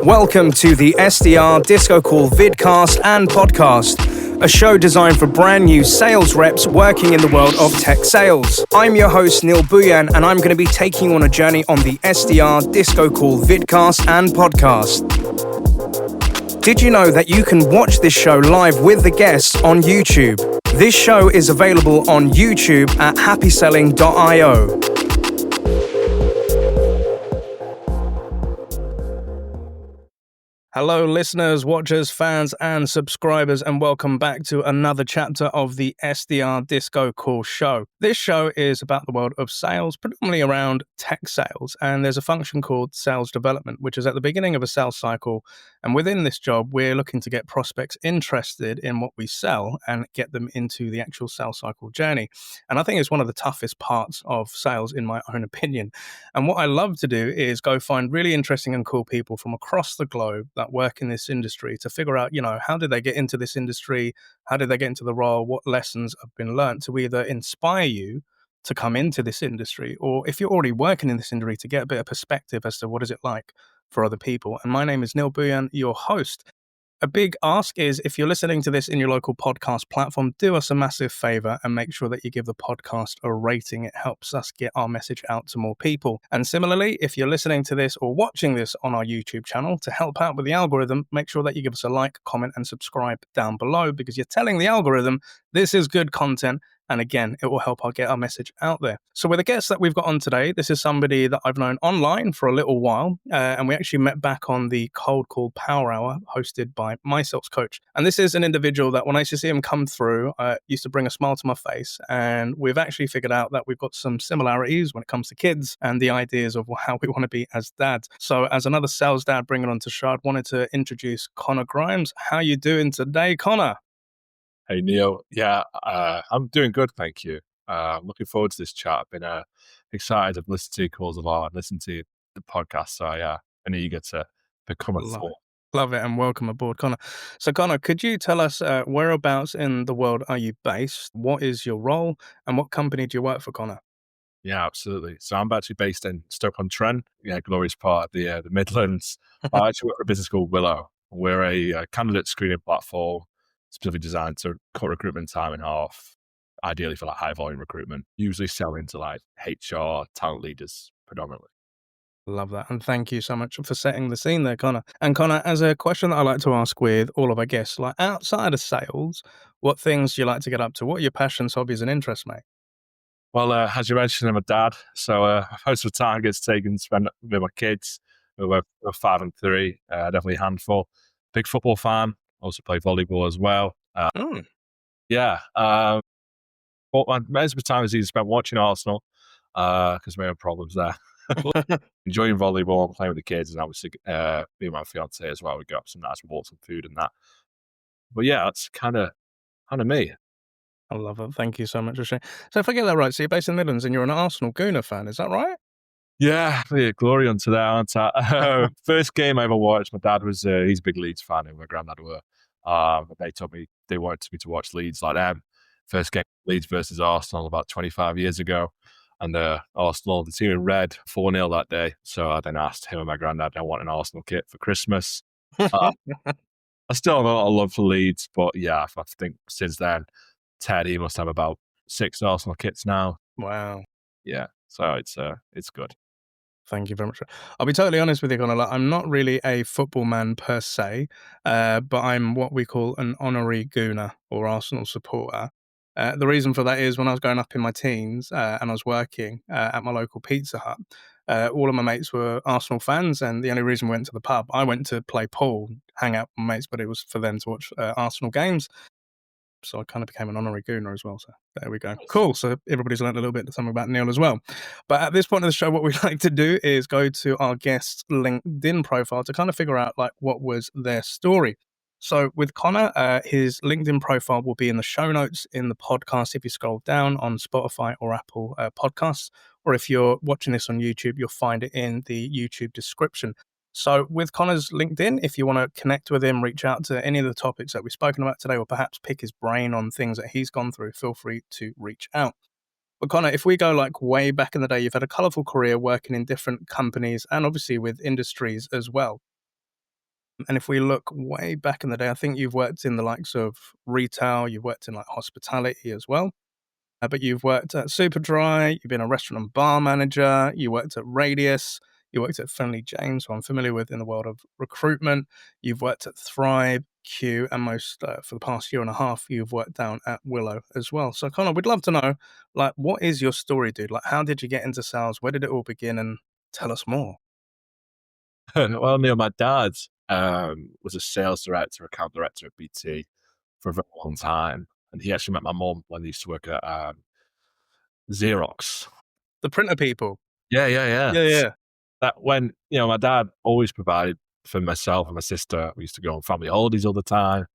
Welcome to the SDR DiscoCall vidcast and podcast, a show designed for brand new sales reps working in the world of tech sales. I'm your host, Bhuiyan, and I'm going to be taking you on a journey on the SDR DiscoCall vidcast and podcast. Did you know that you can watch this show live with the guests on YouTube? This show is available on YouTube at happyselling.io. Hello, listeners, watchers, fans, and subscribers, and welcome back to another chapter of the SDR DiscoCall Show. This show is about the world of sales, predominantly around tech sales, and there's a function called sales development, which is at the beginning of a sales cycle. And within this job, we're looking to get prospects interested in what we sell and get them into the actual sales cycle journey. And I think it's one of the toughest parts of sales, in my own opinion. And what I love to do is go find really interesting and cool people from across the globe that work in this industry to figure out, how did they get into this industry? How did they get into the role? What lessons have been learned to either inspire you to come into this industry, or if you're already working in this industry, to get a bit of perspective as to what is it like for other people. And my name is Bhuiyan, your host. A big ask is, if you're listening to this in your local podcast platform, do us a massive favor and make sure that you give the podcast a rating. It helps us get our message out to more people. And similarly, if you're listening to this or watching this on our YouTube channel, to help out with the algorithm, make sure that you give us a like, comment, and subscribe down below, because you're telling the algorithm this is good content. And again, it will help get our message out there. So with the guest that we've got on today, this is somebody that I've known online for a little while. And we actually met back on the Cold Call Power Hour hosted by my sales coach. And this is an individual that when I used to see him come through, used to bring a smile to my face. And we've actually figured out that we've got some similarities when it comes to kids and the ideas of how we want to be as dads. So as another sales dad bringing on to show, I wanted to introduce Connor Grimes. How you doing today, Connor? Hey, Neil. Yeah, I'm doing good, thank you. Looking forward to this chat. I've been excited. I've listened to your calls a lot. I've listened to the podcast, so I'm eager to become a thought. Love it, and welcome aboard, Connor. So, Connor, could you tell us whereabouts in the world are you based? What is your role, and what company do you work for, Connor? Yeah, absolutely. So I'm actually based in Stoke-on-Trent, glorious part of the Midlands. I actually work for a business called Willo. We're a candidate screening platform specifically designed to cut recruitment time in half, ideally for high volume recruitment, usually selling to HR, talent leaders predominantly. Love that. And thank you so much for setting the scene there, Connor. And Connor, as a question that I like to ask with all of our guests, outside of sales, what things do you like to get up to? What are your passions, hobbies, and interests, mate? Well, as you mentioned, I'm a dad, so most of the time gets taken to spend with my kids. We're 5 and 3, definitely a handful. Big football fan. Also play volleyball as well. Yeah. But most of the time is either spent watching Arsenal, because my own problems there. Enjoying volleyball, playing with the kids, and obviously me and my fiance as well. We go up some nice walks and food and that. But yeah, that's kind of me. I love it. Thank you so much for sharing. So if I get that right, so you're based in the Midlands and you're an Arsenal Gooner fan, is that right? Yeah, glory unto that, aren't I? First game I ever watched, my dad was, he's a big Leeds fan, and my granddad were. They told me they wanted me to watch Leeds like them. First game, Leeds versus Arsenal about 25 years ago. And Arsenal, the team in red, 4-0 that day. So I then asked him and my granddad, I want an Arsenal kit for Christmas. I still have a lot of love for Leeds, but yeah, I think since then, Teddy must have about 6 Arsenal kits now. Wow. Yeah, so it's good. Thank you very much. I'll be totally honest with you, Connor. I'm not really a football man per se, but I'm what we call an honorary Gooner or Arsenal supporter. The reason for that is when I was growing up in my teens and I was working at my local Pizza Hut, all of my mates were Arsenal fans, and the only reason we went to the pub, I went to play pool, hang out with my mates, but it was for them to watch Arsenal games. So I kind of became an honorary Gooner as well. So there we go. Cool. So everybody's learned a little bit something about Neil as well. But at this point of the show, what we like to do is go to our guest's LinkedIn profile to kind of figure out what was their story. So with Connor, his LinkedIn profile will be in the show notes in the podcast if you scroll down on Spotify or Apple Podcasts. Or if you're watching this on YouTube, you'll find it in the YouTube description. So with Connor's LinkedIn, if you want to connect with him, reach out to any of the topics that we've spoken about today, or perhaps pick his brain on things that he's gone through, feel free to reach out. But Connor, if we go like way back in the day, you've had a colourful career working in different companies and obviously with industries as well. And if we look way back in the day, I think you've worked in the likes of retail, you've worked in like hospitality as well. But you've worked at Superdry, you've been a restaurant and bar manager, you worked at Radius, you worked at Finley James, who I'm familiar with in the world of recruitment. You've worked at Thrive, Q, and most for the past year and a half, you've worked down at Willo as well. So Connor, we'd love to know, like, what is your story, dude? Like, how did you get into sales? Where did it all begin? And tell us more. Well, my dad was a sales director, account director at BT for a very long time. And he actually met my mum when he used to work at Xerox. The printer people. Yeah. Yeah. That when, my dad always provided for myself and my sister. We used to go on family holidays all the time.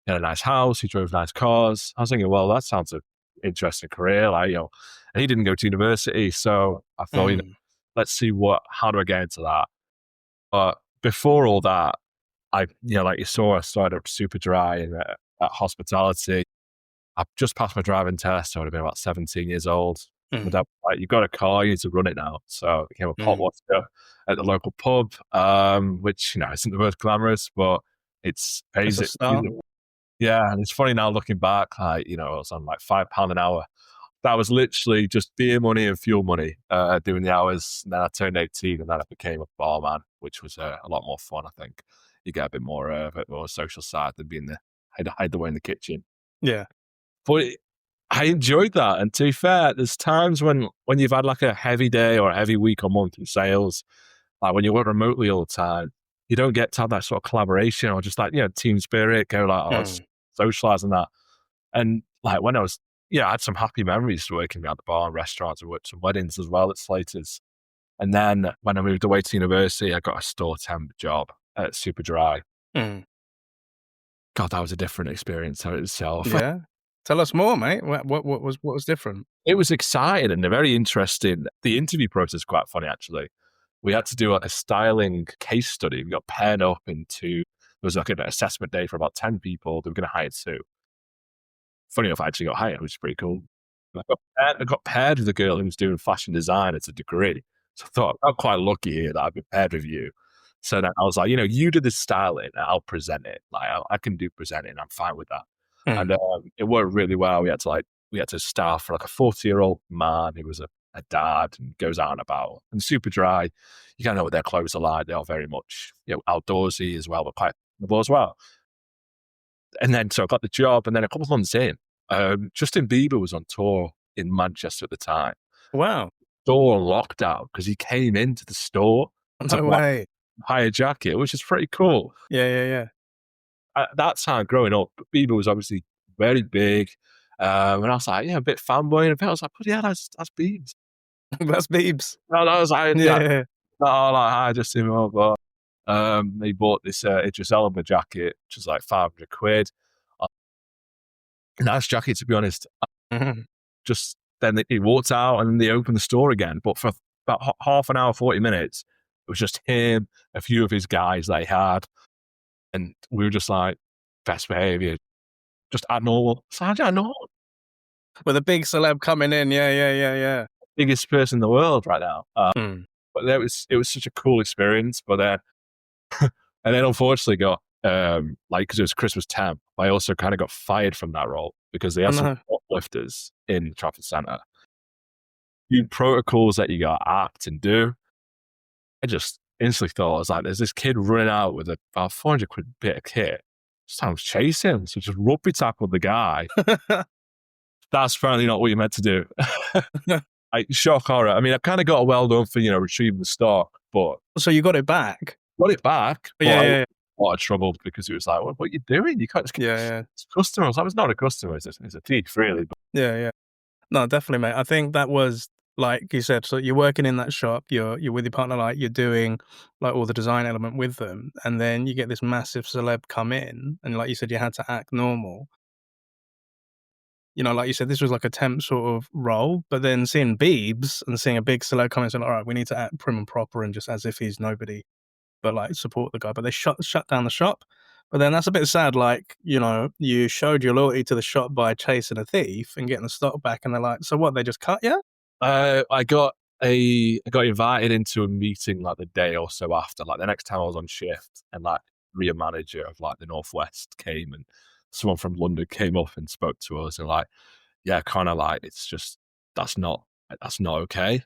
He had a nice house. He drove nice cars. I was thinking, well, that sounds an interesting career. Like, and he didn't go to university. So I thought, let's see how do I get into that? But before all that, like you saw, I started up super dry and at hospitality. I just passed my driving test. I would have been about 17 years old. My dad was like, you've got a car, you need to run it now. So I became a pot washer at the local pub, which, isn't the most glamorous, but it's basic. Yeah, and it's funny now looking back, like, I was on like £5 an hour. That was literally just beer money and fuel money doing the hours. And then I turned 18 and then I became a barman, which was a lot more fun, I think. You get a bit more social side than being hide away in the kitchen. Yeah. But I enjoyed that. And to be fair, there's times when you've had like a heavy day or a heavy week or month in sales, like when you work remotely all the time, you don't get to have that sort of collaboration or just like, team spirit, go like, socialize and that. And like when I was, I had some happy memories working at the bar and restaurants. I worked some weddings as well at Slater's. And then when I moved away to university, I got a store temp job at Superdry. God, that was a different experience in itself. Yeah. Tell us more, mate. What was different? It was exciting and very interesting. The interview process was quite funny, actually. We had to do a styling case study. We got paired up it was like an assessment day for about 10 people. They were going to hire 2. Funny enough, I actually got hired, which is pretty cool. I got paired with a girl who was doing fashion design as a degree. So I thought, I'm quite lucky here that I've been paired with you. So then I was like, you do the styling and I'll present it. Like I can do presenting. I'm fine with that. And it worked really well. We had to staff for like a 40-year-old man who was a dad and goes out and about. And super dry. You kind of know what their clothes are like. They are very much, outdoorsy as well, but quite comfortable as well. And then, so I got the job. And then a couple of months in, Justin Bieber was on tour in Manchester at the time. Wow. Store on lockdown because he came into the store. No way. Hire a jacket, which is pretty cool. Yeah. At that time, growing up, Bieber was obviously very big. And I was like, a bit fanboy. And I was like, yeah, that's Biebs. That's Biebs. And I was like, hi, Justin Bieber. They bought this Idris Elba jacket, which was like £500. Nice jacket, to be honest. Just then he walked out and they opened the store again. But for about half an hour, 40 minutes, it was just him, a few of his guys they had. And we were just like, best behavior, just abnormal. So abnormal. With a big celeb coming in, yeah. Biggest person in the world right now. But it was such a cool experience. But then, and then unfortunately got, because it was Christmas temp, I also kind of got fired from that role because they had some uplifters in the Trafford Centre. Few protocols that you got to act and do. I just instantly thought, I was like, there's this kid running out with about £400 bit of kit. Sounds chase him. So just rugby tackle the guy. That's apparently not what you're meant to do. Shock horror. I mean, I kind of got a well done for, retrieving the stock, but. So you got it back? Got it back. Yeah. A lot of trouble because it was like, what are you doing? You can't just it's customers. I was not a customer. It's a thief, really. But. Yeah. No, definitely, mate. I think that was, like you said, so you're working in that shop, you're with your partner, like you're doing like all the design element with them, and then you get this massive celeb come in, and like you said, you had to act normal. Like you said, this was like a temp sort of role, but then seeing Biebs and seeing a big celeb come in and saying, all right, we need to act prim and proper and just as if he's nobody, but like support the guy. But they shut down the shop. But then that's a bit sad. Like, you showed your loyalty to the shop by chasing a thief and getting the stock back, and they're like, so what? They just cut you? I got invited into a meeting like the day or so after, like the next time I was on shift, and like rear manager of like the Northwest came, and someone from London came up and spoke to us, and like, yeah, kind of like, it's just, that's not okay.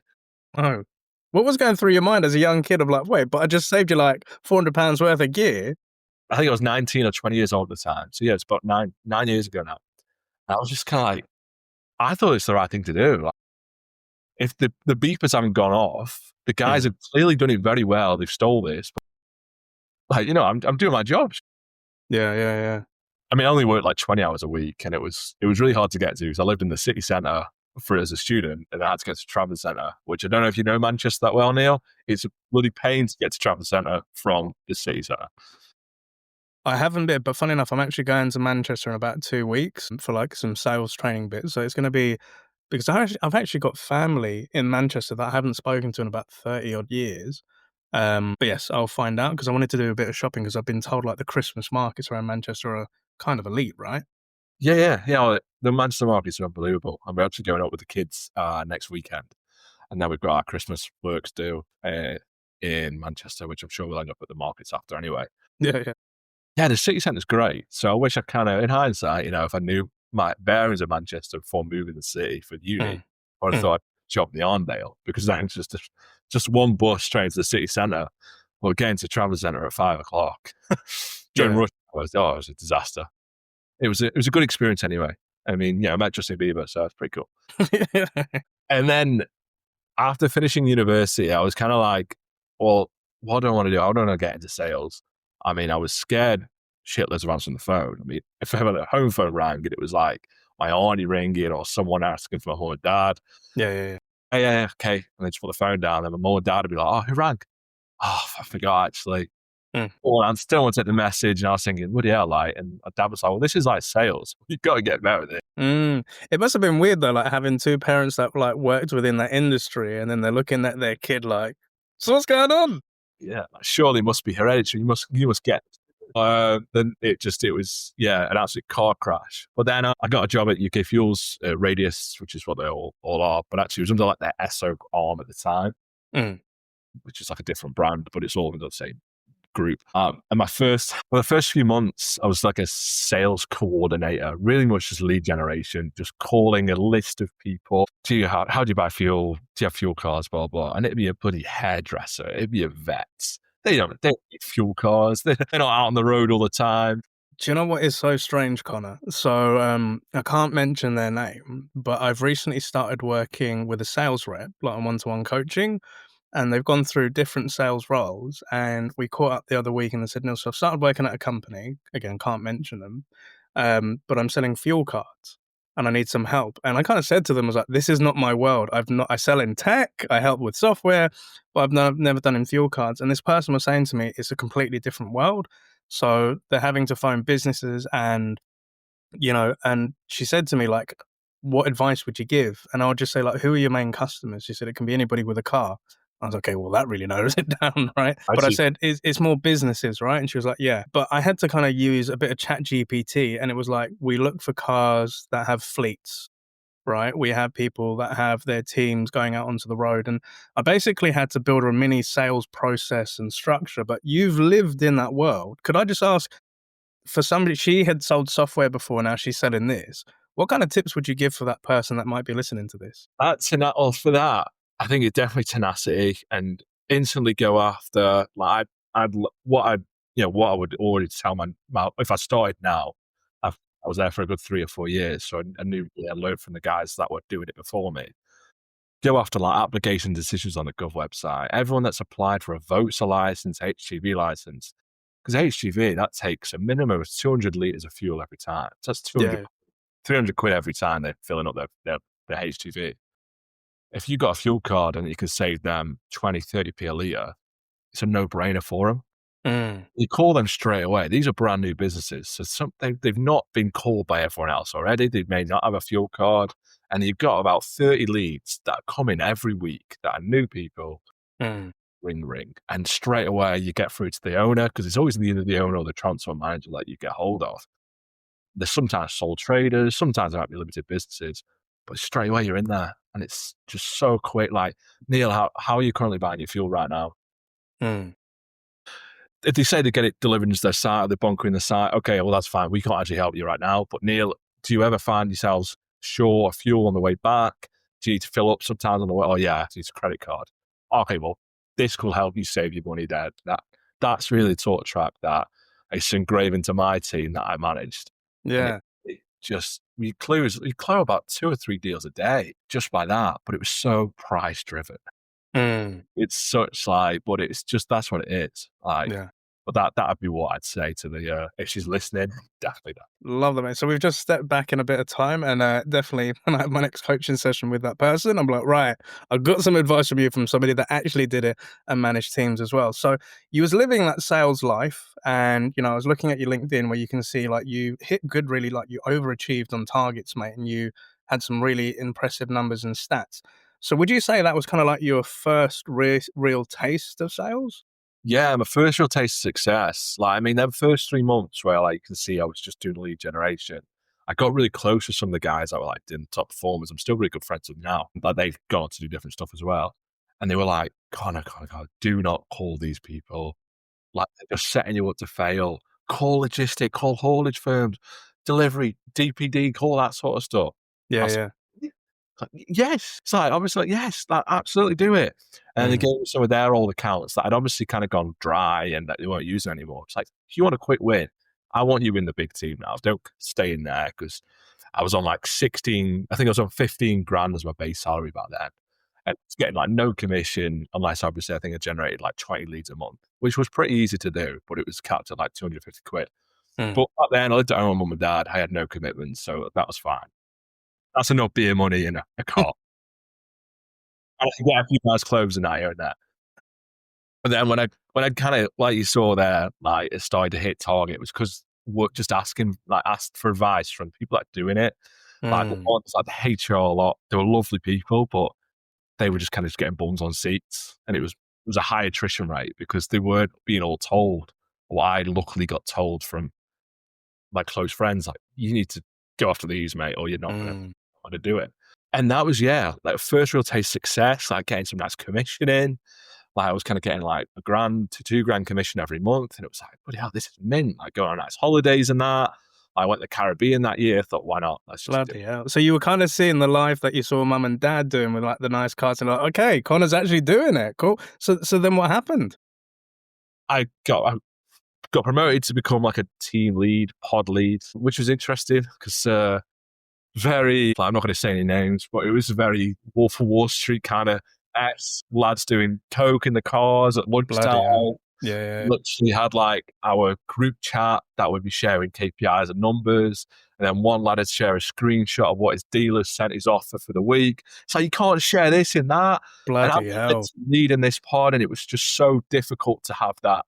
Oh. What was going through your mind as a young kid of like, wait, but I just saved you like £400 worth of gear? I think I was 19 or 20 years old at the time. So yeah, it's about nine years ago now. I was just kind of like, I thought it's the right thing to do. Like, if the beepers haven't gone off, the guys have clearly done it very well. They've stole this. But, like, I'm doing my job. Yeah. I mean, I only worked like 20 hours a week, and it was really hard to get to because I lived in the city centre as a student, and I had to get to Trafford Centre, which I don't know if you know Manchester that well, Neil. It's a bloody pain to get to Trafford Centre from the city centre. I haven't been, but funny enough, I'm actually going to Manchester in about 2 weeks for like some sales training bits. So it's going to be, because I've actually got family in Manchester that I haven't spoken to in about 30 odd years. But yes, I'll find out because I wanted to do a bit of shopping because I've been told like the Christmas markets around Manchester are kind of elite, right? Yeah. The Manchester markets are unbelievable. And we're actually going out with the kids next weekend. And then we've got our Christmas works due in Manchester, which I'm sure we'll end up at the markets after anyway. Yeah. Yeah, the city centre's great. So I wish I kind of, in hindsight, if I knew my bearings of Manchester before moving the city for uni, I would have thought I'd job the Arndale, because then it's just one bus straight to the city centre. Well, getting to Trafford Centre at 5 o'clock during rush hours, it was a disaster. It was a good experience anyway. I mean, I met Justin Bieber, so it's pretty cool. And then after finishing university, I was kind of like, well, what do I want to do? I don't want to get into sales. I mean, I was scared shitless of answering the phone. I mean, if ever the home phone rang and it was like my auntie ringing or someone asking for my mum and dad. Yeah. Yeah, okay. And then just put the phone down, and my mum and dad would be like, oh, who rang? Oh, I forgot actually. Well, I still want to take the message, and I was thinking, what do you like? And my dad was like, well, this is like sales. You've got to get better with it. It must have been weird though, like having two parents that like worked within that industry, and then they're looking at their kid like, so what's going on? Yeah, surely it must be hereditary. You must get. Then it was an absolute car crash. But then I got a job at UK Fuels Radius, which is what they all are. But actually, it was under like their Esso arm at the time, which is like a different brand, but it's all under the same group. And for the first few months, I was like a sales coordinator, really much just lead generation, just calling a list of people. How do you buy fuel? Do you have fuel cards? Blah, blah. And it'd be a bloody hairdresser. It'd be a vet. They don't need fuel cars. They're not out on the road all the time. Do you know what is so strange, Connor? So I can't mention their name, but I've recently started working with a sales rep, like on one-to-one coaching, and they've gone through different sales roles. And we caught up the other week and they said, no, so I've started working at a company, again, can't mention them, but I'm selling fuel cards and I need some help. And I kind of said to them, I was like, this is not my world. I sell in tech, I help with software, but I've never done in fuel cards. And this person was saying to me, it's a completely different world. So they're having to phone businesses and she said to me, like, what advice would you give? And I would just say, like, who are your main customers? She said, it can be anybody with a car. I was like, okay, well, that really narrows it down, right? I said, it's more businesses, right? And she was like, yeah. But I had to kind of use a bit of chat GPT, and it was like, we look for cars that have fleets, right? We have people that have their teams going out onto the road. And I basically had to build a mini sales process and structure. But you've lived in that world. Could I just ask, for somebody, she had sold software before, now she's selling this. What kind of tips would you give for that person that might be listening to this? For that, I think it's definitely tenacity and instantly go after. Like what I would already tell my if I started now, I was there for a good 3 or 4 years, so I knew I learned from the guys that were doing it before me. Go after like application decisions on the Gov website. Everyone that's applied for a voter license, HGV license, because HGV that takes a minimum of 200 liters of fuel every time. So that's 300 quid every time they're filling up their HGV. If you got a fuel card and you can save them 20, 30p a litre, it's a no-brainer for them. You call them straight away. These are brand new businesses. So they've not been called by everyone else already. They may not have a fuel card. And you've got about 30 leads that come in every week that are new people. ring. And straight away you get through to the owner, because it's always either the owner or the transfer manager that you get hold of. There's sometimes sole traders, sometimes there might be limited businesses, but straight away you're in there and it's just so quick. Like, Neil, how are you currently buying your fuel right now? Mm. If they say they get it delivered into their site or they're bunkering the site, okay, well, that's fine. We can't actually help you right now. But Neil, do you ever find yourselves short of fuel on the way back? Do you need to fill up sometimes on the way? Oh, yeah, I need a credit card. Okay, well, this will help you save your money there. That's really the sort of track that it's engraved into my team that I managed. And Yeah. it just, you clear about 2 or 3 deals a day just by that. But it was so price driven. Mm. It's such like, but it's just, that's what it is. Like, Yeah. but that'd be what I'd say to the, if she's listening, definitely that. Love that, mate. So we've just stepped back in a bit of time, and definitely when I have my next coaching session with that person, I'm like, right, I've got some advice from you from somebody that actually did it and managed teams as well. So you was living that sales life, and I was looking at your LinkedIn where you can see like you hit good, really, like you overachieved on targets, mate, and you had some really impressive numbers and stats. So would you say that was kind of like your first real taste of sales? Yeah, my first real taste of success. Like, I mean, them first 3 months where like you can see I was just doing lead generation. I got really close with some of the guys that were like in top performers. I'm still really good friends with them now, but they've gone on to do different stuff as well. And they were like, Connor, do not call these people. Like, they're just setting you up to fail. Call logistic, call haulage firms, delivery, DPD, call that sort of stuff. I Yeah, was yeah. like, yes. It's like, obviously, like, yes, like, absolutely do it. And they Mm. gave me some of their old accounts that had obviously kind of gone dry and that they weren't using anymore. It's like, if you want a quick win, I want you in the big team now. Don't stay in there, because I was on like 16, I think I was on 15 grand as my base salary back then. And it's getting like no commission, unless obviously I think I generated like 20 leads a month, which was pretty easy to do, but it was capped at like 250 quid. Mm. But back then I lived at home with mum and dad. I had no commitments, so that was fine. That's enough beer money in a car. I could get a few nice clothes and I earned that. But then when I kind of, like you saw there, like it started to hit target, it was because just asked for advice from people that are doing it. Like the Mm. ones like the HR a lot, they were lovely people, but they were just kind of just getting bums on seats. And it was a high attrition rate because they weren't being all told. What I luckily got told from my close friends, like, you need to go after these, mate, or you're not Mm. gonna do it. And that was, yeah, like first real taste success, like getting some nice commission in. Like I was kind of getting like $1,000 to $2,000 commission every month. And it was like, bloody hell, this is mint. Like going on nice holidays and that. I went to the Caribbean that year. Thought, why not? Let's just do Bloody it. hell. So you were kind of seeing the life that you saw mum and dad doing with like the nice cars and like, okay, Connor's actually doing it. Cool. So then what happened? I got promoted to become like a team lead, pod lead, which was interesting because very, I'm not going to say any names, but it was a very Wolf of Wall Street kind of lads doing coke in the cars at Bloody hell. lunchtime. Yeah. Literally had like our group chat that would be sharing KPIs and numbers. And then one lad would share a screenshot of what his dealer sent his offer for the week. So you can't share this and that. And I'm Bloody hell. leading this pod, and it was just so difficult to have that,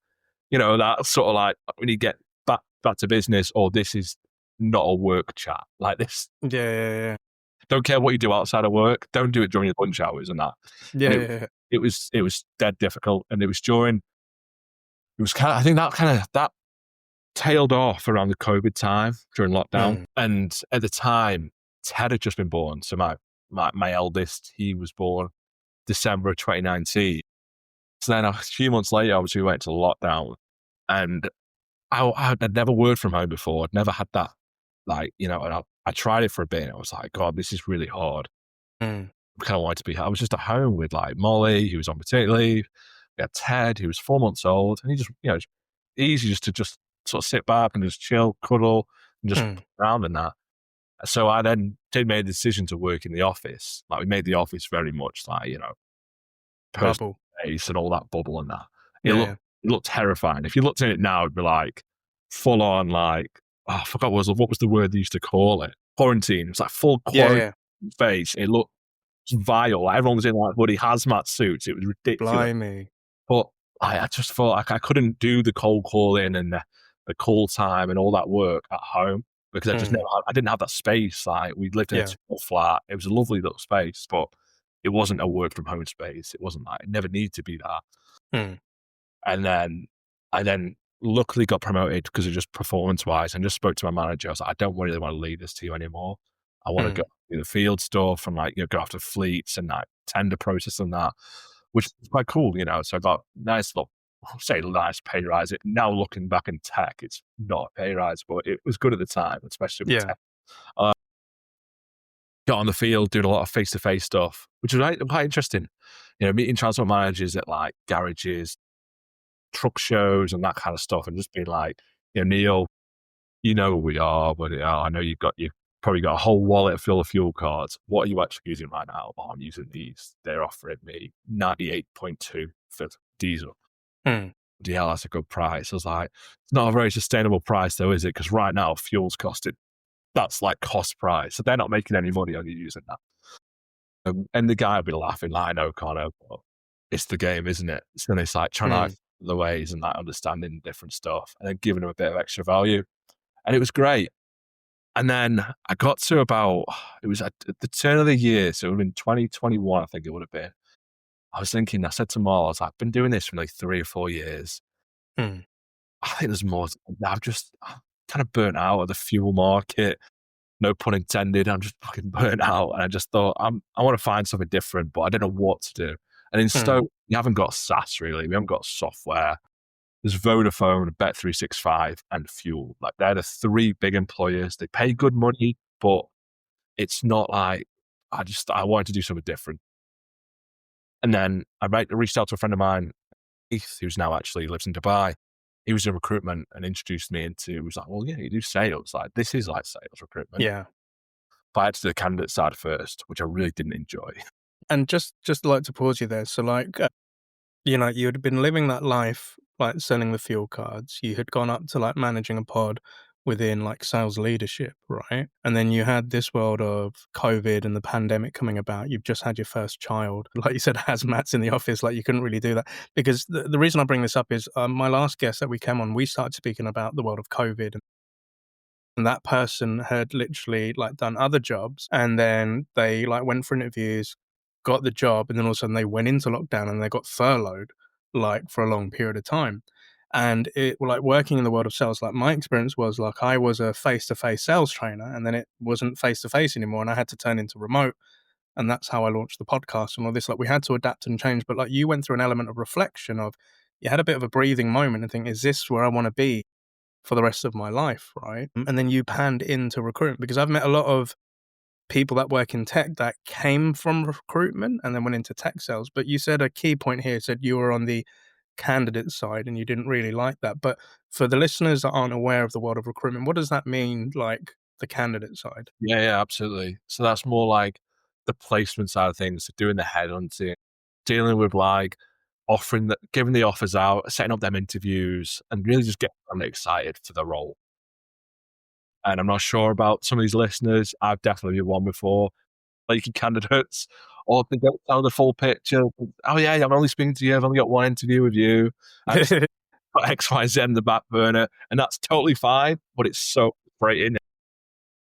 that sort of like, when you get back to business, or this is not a work chat. Like this, Yeah. don't care what you do outside of work. Don't do it during your lunch hours and that. Yeah. And Yeah. it was dead difficult. And it was kind of, I think that tailed off around the COVID time during lockdown. Mm. And at the time, Ted had just been born. So my eldest, he was born December of 2019. So then a few months later, obviously we went to lockdown, and I'd never worked from home before. I'd never had that, like, and I tried it for a bit, and I was like, God, this is really hard. Mm. I kind of wanted to be, I was just at home with like Molly, who was on maternity leave. We had Ted, who was 4 months old, and he just, it's easy just to just sort of sit back and just chill, cuddle, and just Mm. around and that. So I then made the decision to work in the office. Like, we made the office very much like, personal Bubble. space and all that bubble and that. Yeah. It looked terrifying. If you looked at it now, it'd be like full on, like, I forgot what was the word they used to call it. Quarantine. It was like full quarantine Yeah. space. It looked vile. Like, everyone was in like bloody hazmat suits. It was ridiculous. Blimey. But I just thought I couldn't do the cold calling and the call time and all that work at home, because I didn't have that space. Like, we lived in a Yeah. two flat. It was a lovely little space, but it wasn't a work from home space. It wasn't like, it never needed to be that. Mm. And then I luckily got promoted because of just performance-wise, and just spoke to my manager. I was like, "I don't really want to lead this team anymore. I want to go do the field stuff and like, go after fleets and like tender process and that," which is quite cool, So I got nice little, I'll say nice pay rise. Now looking back in tech, it's not a pay rise, but it was good at the time, especially with Yeah. tech. Got on the field, doing a lot of face-to-face stuff, which was quite interesting. Meeting transport managers at like garages, truck shows and that kind of stuff, and just being like, Neil, you know who we are, but I know you've probably got a whole wallet full of fuel cards. What are you actually using right now? Oh, I'm using these. They're offering me 98.2 for diesel. Mm. Yeah, that's a good price. I was like, it's not a very sustainable price though, is it? Because right now fuel's costing, that's like cost price. So they're not making any money on you using that. And the guy would be laughing, like, I know, Connor, but it's the game, isn't it? So it's like trying to the ways and like understanding different stuff and then giving them a bit of extra value. And it was great. And then I got to it was at the turn of the year. So it would have been 2021, I think it would have been. I said to Marl, I've been doing this for like 3 or 4 years. Mm. I think there's more. I'm kind of burnt out of the fuel market. No pun intended. I'm just fucking burnt out. And I just thought, I want to find something different, but I don't know what to do. And in Stoke, we haven't got SaaS really. We haven't got software. There's Vodafone, Bet365, and Fuel. Like they're the 3 big employers. They pay good money, but it's not like, I wanted to do something different. And then I reached out to a friend of mine, Keith, who's now actually lives in Dubai. He was in recruitment and introduced me he was like, well, yeah, you do sales. Like this is like sales recruitment. Yeah. But I had to do the candidate side first, which I really didn't enjoy. And just like to pause you there. So like, you had been living that life, like selling the fuel cards. You had gone up to like managing a pod within like sales leadership, right? And then you had this world of COVID and the pandemic coming about. You've just had your first child. Like you said, hazmats in the office, like you couldn't really do that. Because the reason I bring this up is my last guest that we came on, we started speaking about the world of COVID, and that person had literally like done other jobs, and then they like went for interviews, got the job, and then all of a sudden they went into lockdown and they got furloughed like for a long period of time. And it like working in the world of sales, like my experience was like I was a face-to-face sales trainer, and then it wasn't face-to-face anymore, and I had to turn into remote. And that's how I launched the podcast and all this. Like we had to adapt and change, but like you went through an element of reflection of, you had a bit of a breathing moment and think, is this where I want to be for the rest of my life, right? And then you panned into recruitment, because I've met a lot of people that work in tech that came from recruitment and then went into tech sales. But you said a key point here, said you were on the candidate side and you didn't really like that. But for the listeners that aren't aware of the world of recruitment, what does that mean, like the candidate side? Yeah, absolutely. So that's more like the placement side of things, so doing the headhunting, dealing with like giving the offers out, setting up them interviews, and really just getting them excited for the role. And I'm not sure about some of these listeners. I've definitely been one before, flaky candidates, or they don't tell the full picture. Oh yeah, I'm only speaking to you. I've only got one interview with you. I just got X, Y, Z in the back burner, and that's totally fine. But it's so frustrating.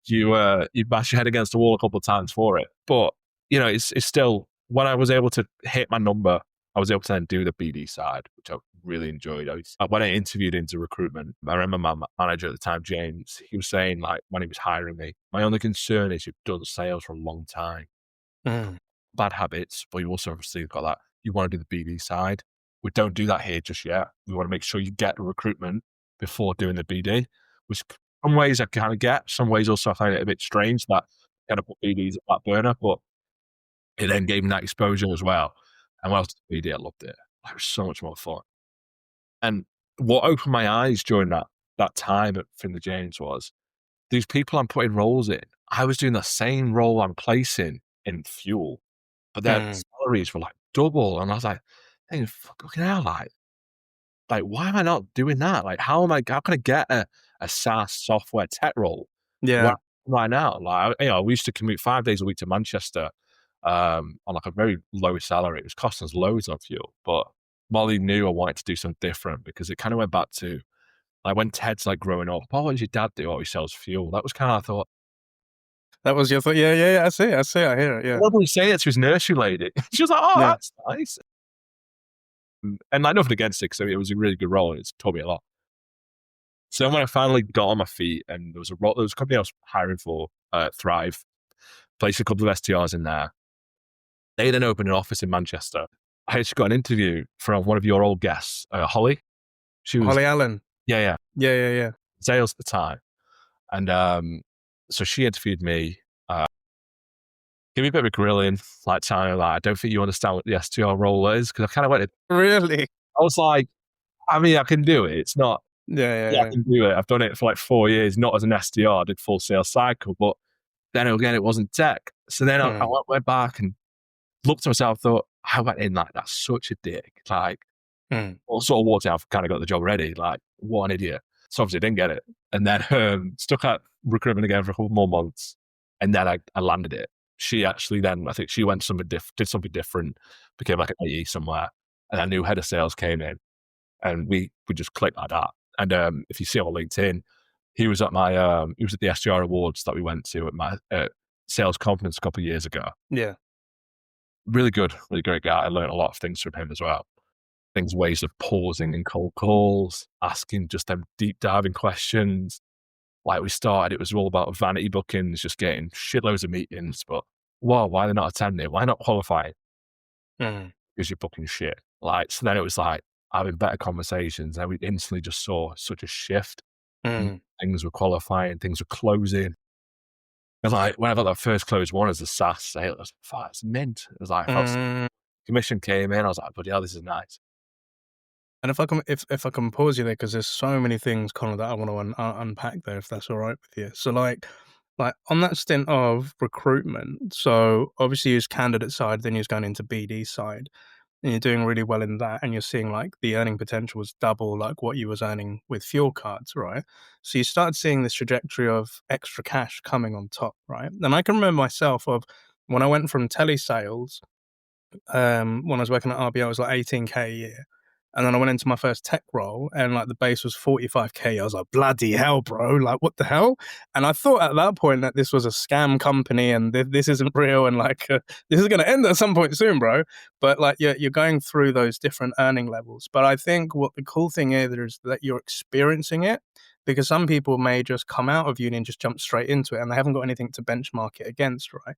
You bash your head against the wall a couple of times for it. But it's still, when I was able to hit my number, I was able to then do the BD side, which I really enjoyed. When I interviewed into recruitment, I remember my manager at the time, James, he was saying, like, when he was hiring me, my only concern is you've done sales for a long time. Bad habits, but you also obviously got that, you want to do the BD side. We don't do that here just yet. We want to make sure you get the recruitment before doing the BD, which some ways I kind of get, some ways also I find it a bit strange that kind of put BDs at that burner, but it then gave me that exposure as well. And when I was doing BD, I loved it. It was so much more fun. And what opened my eyes during that time at Finley James was, these people I'm putting roles in, I was doing the same role I'm placing in fuel, but their salaries were like double. And I was like, hey, fucking hell, like, why am I not doing that? Like, how can I get a SaaS software tech role Yeah. right now? Like, we used to commute 5 days a week to Manchester on like a very low salary. It was costing us loads on fuel, but Molly knew I wanted to do something different, because it kind of went back to like when Ted's like growing up, oh, what does your dad do? Oh, he sells fuel. That was kind of, I thought, That was your thought. Yeah. I see. I hear it. Yeah. what would he say it to his nursery lady? She was like, oh, Yeah. that's nice. And like nothing against it, because it was a really good role and it's taught me a lot. So when I finally got on my feet and there was a company I was hiring for, Thrive, placed a couple of STRs in there. They then opened an office in Manchester. I actually got an interview from one of your old guests, Holly. She was, Holly Allen. yeah, Yeah. sales at the time. And so she interviewed me, give me a bit of a grilling, like telling her, like, I don't think you understand what the STR role is. Because I kind of went, Really? I was like, I mean, I can do it. It's not, I Yeah. can do it. I've done it for like 4 years, not as an SDR, I did full sales cycle, but then again, it wasn't tech. So then I went back and looked at myself, thought, I went in like, that's such a dick. Like, well, sort of walked out, I've kind of got the job ready. Like, what an idiot. So obviously I didn't get it. And then stuck at recruitment again for a couple more months. And then I landed it. She actually then, I think she went did something different, became like an AE somewhere. And a new head of sales came in and we just clicked like that. And if you see on LinkedIn, he was at the SDR Awards that we went to at my sales conference a couple of years ago. Yeah. Really good, really great guy. I learned a lot of things from him as well. Ways of pausing in cold calls, asking just them deep diving questions. Like we started, it was all about vanity bookings, just getting shitloads of meetings, but why are they not attending? Why not qualifying? Because you're booking shit. Like, so then it was like having better conversations and we instantly just saw such a shift. Things were qualifying, things were closing. And like when I got that first closed one as a SaaS sale, I was like, fuck, it's mint. It was like, commission came in, I was like, bloody hell, this is nice. And if I can pause you there, because there's so many things, Connor, that I want to unpack there, if that's all right with you. So like on that stint of recruitment, so obviously you was candidate side, then you was going into BD side, and you're doing really well in that, and you're seeing like the earning potential was double like what you was earning with fuel cards, right? So you started seeing this trajectory of extra cash coming on top, right? And I can remember myself of when I went from telesales, when I was working at RBL, it was like 18K a year. And then I went into my first tech role and like the base was 45K. I was like, bloody hell, bro. Like, what the hell? And I thought at that point that this was a scam company and this isn't real. And like, this is going to end at some point soon, bro. But like, you're going through those different earning levels. But I think what the cool thing is that you're experiencing it, because some people may just come out of uni and just jump straight into it and they haven't got anything to benchmark it against, right?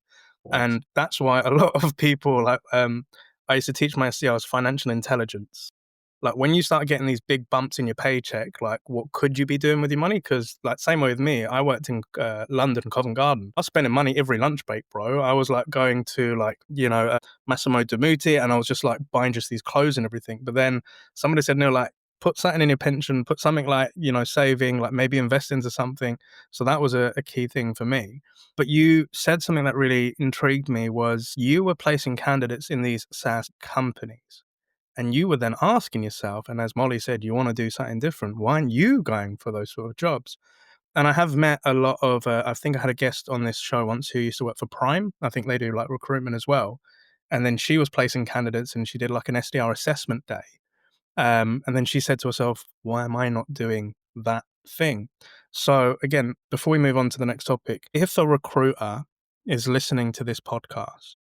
And that's why a lot of people like, I used to teach my SDRs financial intelligence. Like when you start getting these big bumps in your paycheck, like what could you be doing with your money? Because like same way with me, I worked in London, Covent Garden. I was spending money every lunch break, bro. I was like going to like, Massimo Dutti and I was just like buying just these clothes and everything. But then somebody said, no, like put something in your pension, put something like, saving, like maybe invest into something. So that was a key thing for me. But you said something that really intrigued me was you were placing candidates in these SaaS companies. And you were then asking yourself, and as Molly said, you want to do something different. Why aren't you going for those sort of jobs? And I have met a lot of, I think I had a guest on this show once who used to work for Prime. I think they do like recruitment as well. And then she was placing candidates and she did like an SDR assessment day. And then she said to herself, why am I not doing that thing? So again, before we move on to the next topic, if a recruiter is listening to this podcast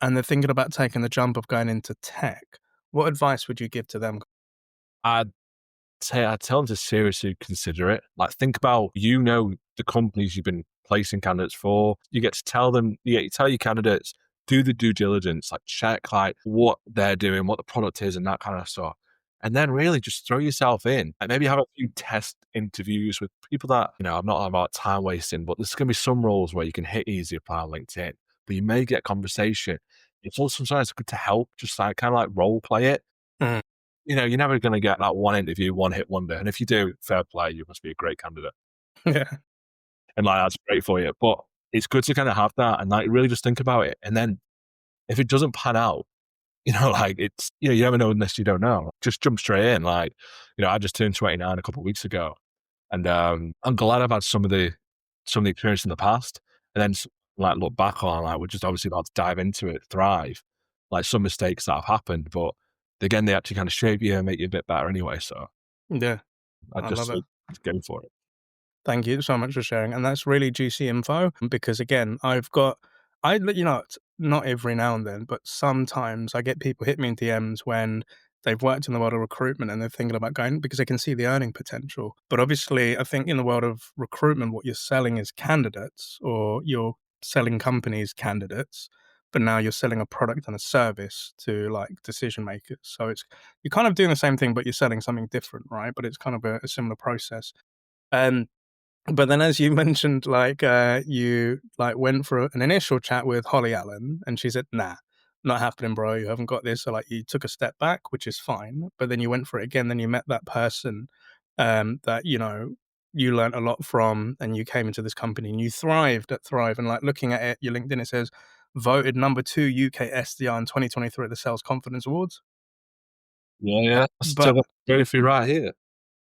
and they're thinking about taking the jump of going into tech, what advice would you give to them? I'd tell them to seriously consider it. Like think about, the companies you've been placing candidates for. You get to tell them, you tell your candidates, do the due diligence, like check like what they're doing, what the product is and that kind of stuff. And then really just throw yourself in and maybe have a few test interviews with people that, I'm not about time wasting, but there's going to be some roles where you can hit easy apply on LinkedIn, but you may get conversation. It's also sometimes good to help, just like kind of like role play it. You're never going to get that one interview, one hit wonder. And if you do, fair play, you must be a great candidate. Yeah. And like, that's great for you. But it's good to kind of have that and like really just think about it. And then if it doesn't pan out, like it's, you never know unless you don't know. Just jump straight in. Like, I just turned 29 a couple of weeks ago. And I'm glad I've had some of the experience in the past. And then like look back on, like, we're just obviously about to dive into it, thrive. Like some mistakes that have happened, but again, they actually kind of shape you and make you a bit better anyway. So yeah, I just love it. Go for it. Thank you so much for sharing. And that's really juicy info because again, not every now and then, but sometimes I get people hit me in DMs when they've worked in the world of recruitment and they're thinking about going because they can see the earning potential. But obviously, I think in the world of recruitment, what you're selling is candidates, or you're selling companies candidates, but now you're selling a product and a service to like decision makers. So you're kind of doing the same thing, but you're selling something different, right? But it's kind of a similar process. Um, but then, as you mentioned, you like went for an initial chat with Holly Allen, and she said, "Nah, not happening, bro. You haven't got this." So like you took a step back, which is fine. But then you went for it again. Then you met that person that you learned a lot from, and you came into this company and you thrived at Thrive. And like looking at it, your LinkedIn, it says voted number 2 UK SDR in 2023 at the Sales Confidence Awards. Yeah. I But still got the trophy right here.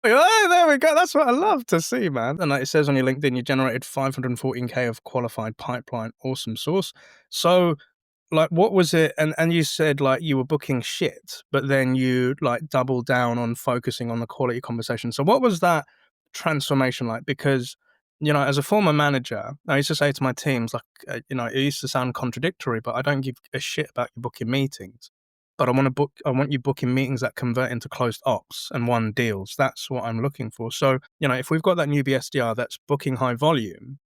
oh, there we go. That's what I love to see, man. And like it says on your LinkedIn, you generated 514K of qualified pipeline. Awesome source. So, like, what was it? And you said like you were booking shit, but then you like doubled down on focusing on the quality conversation. So, what was that transformation like? Because as a former manager, I used to say to my teams, like, it used to sound contradictory, but I don't give a shit about you booking meetings. But I want you booking meetings that convert into closed ops and won deals. That's what I'm looking for. So, if we've got that new BSDR that's booking high volume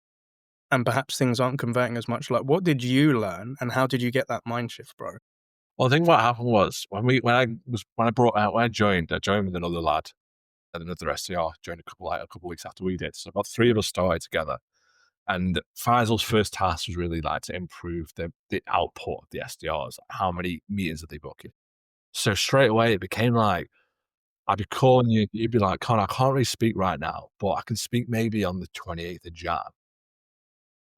and perhaps things aren't converting as much, like what did you learn and how did you get that mind shift, bro? Well, I think what happened was when I joined with another lad and another SDR, joined a couple weeks after we did. So about 3 of us started together. And Faisal's first task was really like to improve the output of the SDRs. How many meetings are they booking? So straight away it became like, I'd be calling you, you'd be like, Con, I can't really speak right now, but I can speak maybe on the 28th of Jan.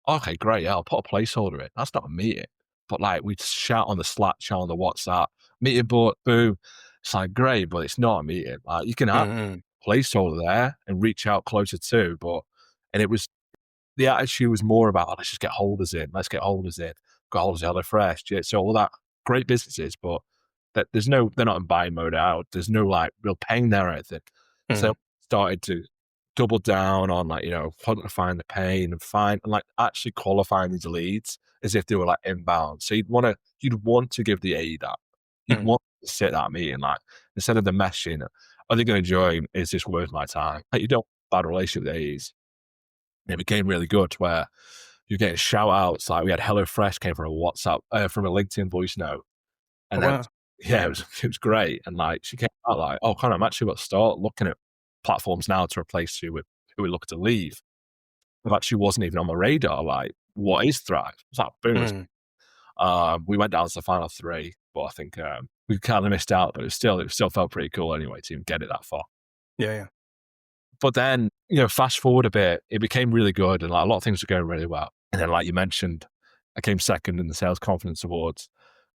Okay, great. Yeah, I'll put a placeholder in. That's not a meeting. But like we'd shout on the Slack, shout on the WhatsApp, meeting book, boom. It's like great, but it's not a meeting. Like you can have Mm-hmm. a placeholder there and reach out closer to, and it was the attitude was more about, let's just get holders in. Let's get holders in. Got holders in, HelloFresh. Yeah, so all that great businesses, but they're not in buying mode out. There's no like real pain there or anything. Mm-hmm. So started to double down on like, quantifying the pain and like actually qualifying these leads as if they were like inbound. So you'd want to give the aid up. You'd want to sit that meeting, like instead of the meshing, are they going to join? Is this worth my time? Like you don't have a bad relationship with AEs. It became really good where you're getting shout outs. Like we had HelloFresh came from a WhatsApp, from a LinkedIn voice note. Oh, And then, wow. yeah, it was great. And like, she came out like, oh, kind of, I'm actually about to start looking at platforms now to replace who we look to leave. It actually wasn't even on my radar. Like, what is Thrive? It's like, boom. We went down to the final 3, but I think we kind of missed out, but it still felt pretty cool anyway to even get it that far. Yeah. But then, fast forward a bit, it became really good and like a lot of things were going really well. And then, like you mentioned, I came second in the Sales Confidence Awards,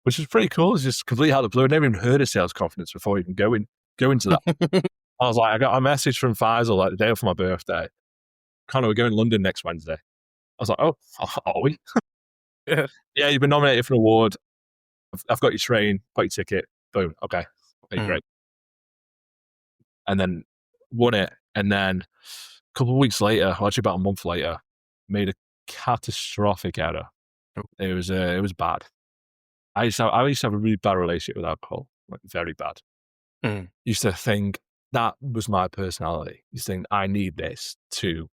which was pretty cool. It's just completely out of the blue. I never even heard of sales confidence before even go into that. I was like, I got a message from Faisal like the day before my birthday. Connor, we're going to London next Wednesday. I was like, oh, are we? Yeah. Yeah, you've been nominated for an award. I've got your train, got your ticket. Boom. Okay, great. And then won it. And then a couple of weeks later, actually about a month later, made a catastrophic error. It was bad. I used to have a really bad relationship with alcohol, like very bad. Used to think that was my personality. Used to think I need this to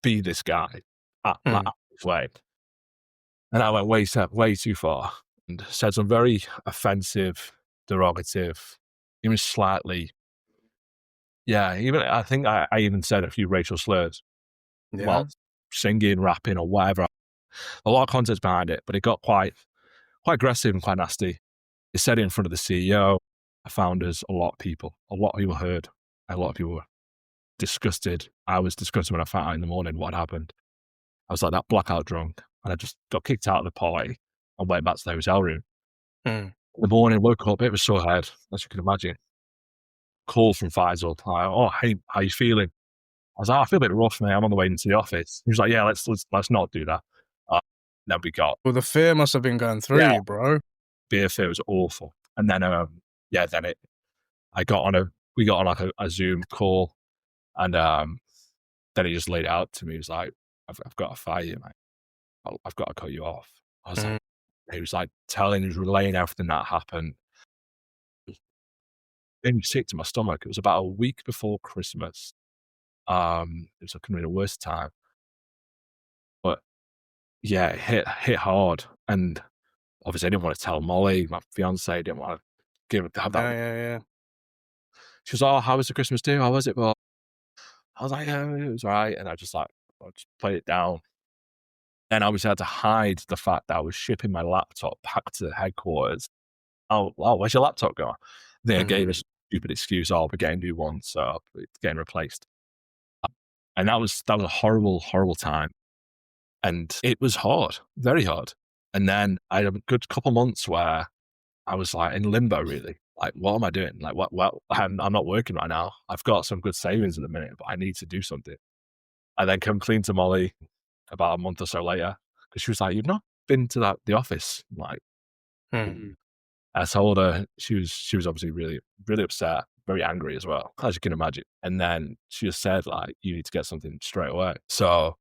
be this guy at this way. And I went way too far and said some very offensive, derogative, even slightly. Yeah, even I think I even said a few racial slurs while singing, rapping, or whatever. A lot of context behind it, but it got quite aggressive and quite nasty. It said it in front of the CEO, the founders, a lot of people heard. A lot of people were disgusted. I was disgusted when I found out in the morning what happened. I was like that blackout drunk, and I just got kicked out of the party and went back to the hotel room. In the morning, woke up, bit of a sore head, as you can imagine. Call from Faisal, like, oh, hey, how you feeling? I was like, I feel a bit rough, mate. I'm on the way into the office. He was like, yeah, let's not do that. Then we got. Well, the fear must have been going through you, bro. Beer fear was awful. And then, we got on like a Zoom call, and then he just laid it out to me. He was like, I've got to fire you, mate. I've got to cut you off. I was like, he was like relaying everything that happened. sick to my stomach. It was about a week before Christmas. It was kind of the worst time, but yeah, it hit hard. And obviously I didn't want to tell Molly, my fiance, didn't want to have that. Yeah. She was like, "Oh, how was the Christmas do? How was it?" Well, I was like, "Yeah, it was all right." And I just played it down. And I obviously had to hide the fact that I was shipping my laptop back to the headquarters. "Oh, wow, where's your laptop going?" They gave a stupid excuse, "Oh, we're getting new ones, so it's getting replaced." And that was a horrible, horrible time. And it was hard, very hard. And then I had a good couple months where I was like in limbo, really. Like, what am I doing? Like, I'm not working right now. I've got some good savings at the minute, but I need to do something. I then come clean to Molly about a month or so later, because she was like, "You've not been to the office." I'm like, I told her. She was obviously really, really upset, very angry as well, as you can imagine. And then she just said, like, "You need to get something straight away." So,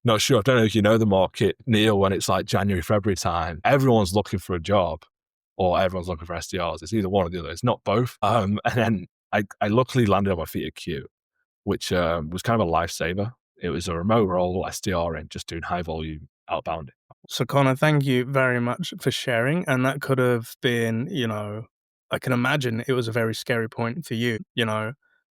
not sure. I don't know if you know the market, Neil, when it's like January, February time, everyone's looking for a job or everyone's looking for SDRs. It's either one or the other. It's not both. And then I luckily landed on my feet at Q, which was kind of a lifesaver. It was a remote role, SDR, and just doing high volume outbound. So, Connor, thank you very much for sharing. And that could have been, I can imagine it was a very scary point for you,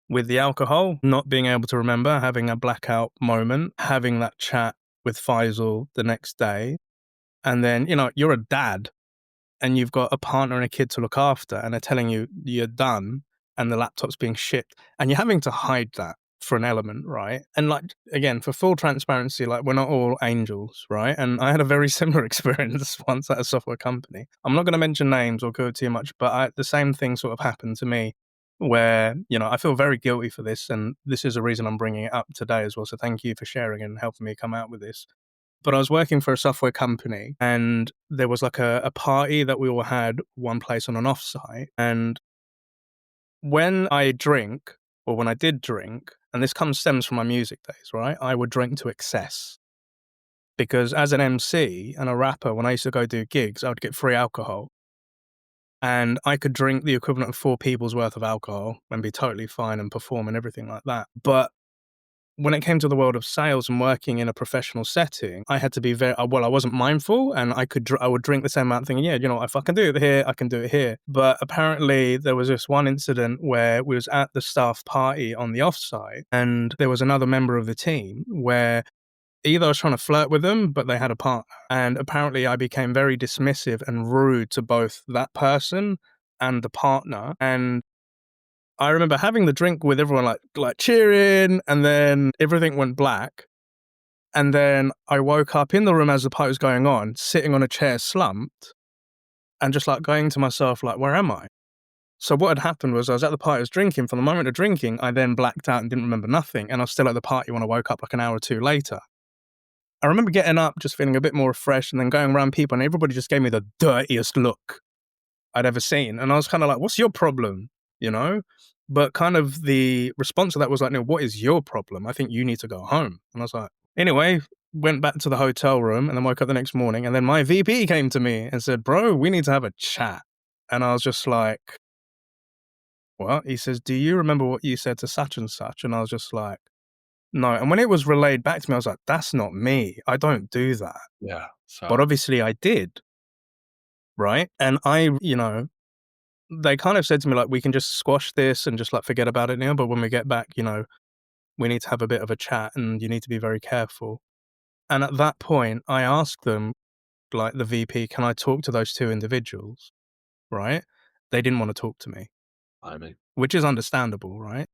with the alcohol, not being able to remember, having a blackout moment, having that chat with Faisal the next day. And then, you're a dad and you've got a partner and a kid to look after, and they're telling you you're done and the laptop's being shipped, and you're having to hide that for an element, right? And like, again, for full transparency, like, we're not all angels, right? And I had a very similar experience once at a software company. I'm not going to mention names or go too much, but the same thing sort of happened to me where, I feel very guilty for this, and this is a reason I'm bringing it up today as well. So thank you for sharing and helping me come out with this. But I was working for a software company, and there was like a party that we all had one place on an offsite. And when I drink, or when I did drink, and this stems from my music days, right? I would drink to excess. Because as an MC and a rapper, when I used to go do gigs, I would get free alcohol. And I could drink the equivalent of 4 people's worth of alcohol and be totally fine and perform and everything like that. But when it came to the world of sales and working in a professional setting, I had to be I wasn't mindful, and I would drink the same amount thinking, yeah, if I can do it here, I can do it here. But apparently there was this one incident where we was at the staff party on the offsite, and there was another member of the team where either I was trying to flirt with them, but they had a partner. And apparently I became very dismissive and rude to both that person and the partner. And I remember having the drink with everyone like cheering, and then everything went black. And then I woke up in the room as the party was going on, sitting on a chair slumped, and just like going to myself, like, where am I? So what had happened was I was at the party, I was drinking. From the moment of drinking, I then blacked out and didn't remember nothing. And I was still at the party when I woke up like an hour or two later. I remember getting up, just feeling a bit more refreshed, and then going around people, and everybody just gave me the dirtiest look I'd ever seen. And I was kind of like, what's your problem? But kind of the response to that was like, no, what is your problem? I think you need to go home. And I was like, anyway, went back to the hotel room and then woke up the next morning. And then my VP came to me and said, bro, we need to have a chat. And I was just like, what? He says, do you remember what you said to such and such? And I was just like, no. And when it was relayed back to me, I was like, that's not me. I don't do that. Yeah. So. But obviously I did. Right. And they kind of said to me, like, we can just squash this and just like forget about it now. But when we get back, we need to have a bit of a chat and you need to be very careful. And at that point, I asked them, like the VP, can I talk to those 2 individuals? Right. They didn't want to talk to me. Which is understandable, right?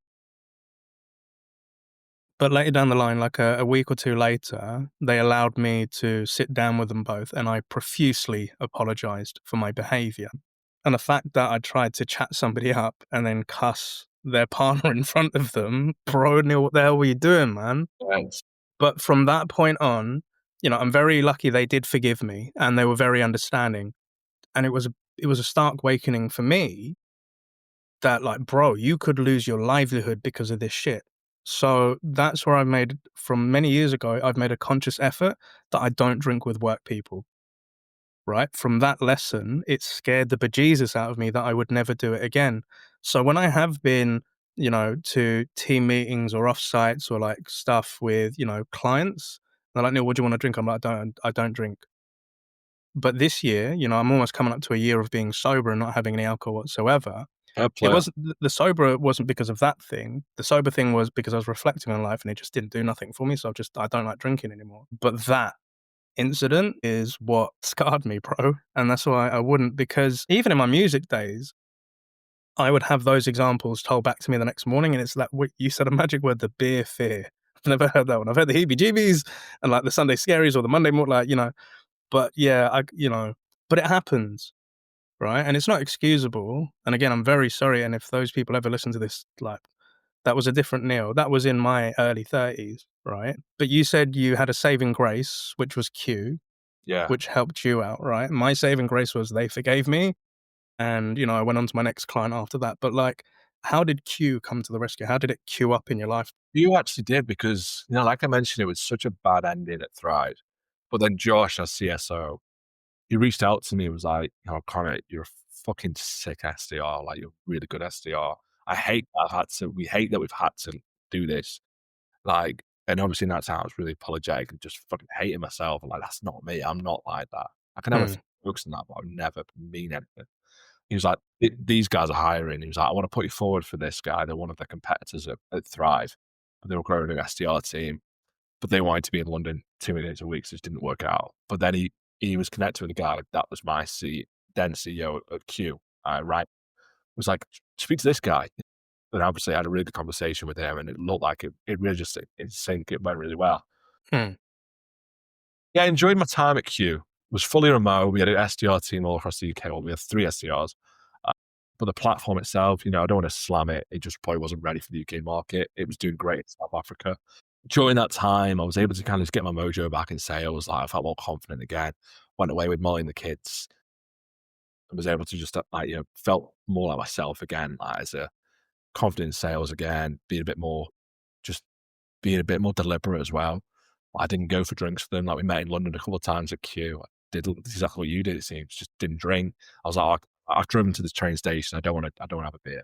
But later down the line, like a week or 2 later, they allowed me to sit down with them both, and I profusely apologized for my behavior. And the fact that I tried to chat somebody up and then cuss their partner in front of them, bro, Neil, what the hell were you doing, man? Thanks. But from that point on, I'm very lucky they did forgive me and they were very understanding. And it was a stark awakening for me that, like, bro, you could lose your livelihood because of this shit. So that's where from many years ago, I've made a conscious effort that I don't drink with work people. Right? From that lesson, it scared the bejesus out of me that I would never do it again. So when I have been, to team meetings or offsites or like stuff with, clients, they're like, Neil, what do you want to drink? I'm like, I don't drink. But this year, I'm almost coming up to a year of being sober and not having any alcohol whatsoever. Fair It play. wasn't the sober wasn't because of that thing. The sober thing was because I was reflecting on life and it just didn't do nothing for me. So I don't like drinking anymore. But that incident is what scarred me, bro. And that's why I wouldn't, because even in my music days, I would have those examples told back to me the next morning. And it's like, you said a magic word, the beer fear. I've never heard that one. I've heard the heebie jeebies and like the Sunday scaries or the Monday morning, but yeah, but it happens. Right. And it's not excusable. And again, I'm very sorry. And if those people ever listen to this, like, that was a different Neil. That was in my early 30s. Right. But you said you had a saving grace, which was Q, Yeah. which helped you out. Right. My saving grace was they forgave me. And, I went on to my next client after that. But like, how did Q come to the rescue? How did it queue up in your life? You actually did because, like I mentioned, it was such a bad ending at Thrive. But then Josh, our CSO, he reached out to me and was like, Connor, you're a fucking sick SDR. Like, you're a really good SDR. We hate that we've had to do this. Like, and obviously in that time I was really apologetic and just fucking hating myself. And like, that's not me. I'm not like that. I can have a few jokes and that, but I would never mean anything. He was like, these guys are hiring. He was like, I want to put you forward for this guy. They're one of the competitors at Thrive, but they were growing an SDR team, but they wanted to be in London 2 days a week, so it didn't work out. But then he was connected with a guy, like that was my then CEO at Q, right? Was like, speak to this guy. And obviously I had a really good conversation with him and it looked like it really just, in sync, it went really well. Hmm. Yeah, I enjoyed my time at Q. It was fully remote. We had an SDR team all across the UK. Well, we had 3 SDRs. But the platform itself, I don't want to slam it. It just probably wasn't ready for the UK market. It was doing great in South Africa. During that time, I was able to kind of just get my mojo back in sales. Like, I felt more confident again. Went away with Molly and the kids. I was able to just, felt more like myself again, like as a confident in sales again, being a bit more deliberate as well. I didn't go for drinks with them. Like, we met in London a couple of times at Q. I did exactly what you did, it seems. Just didn't drink. I was like, I've driven to the train station. I don't want to have a beer. And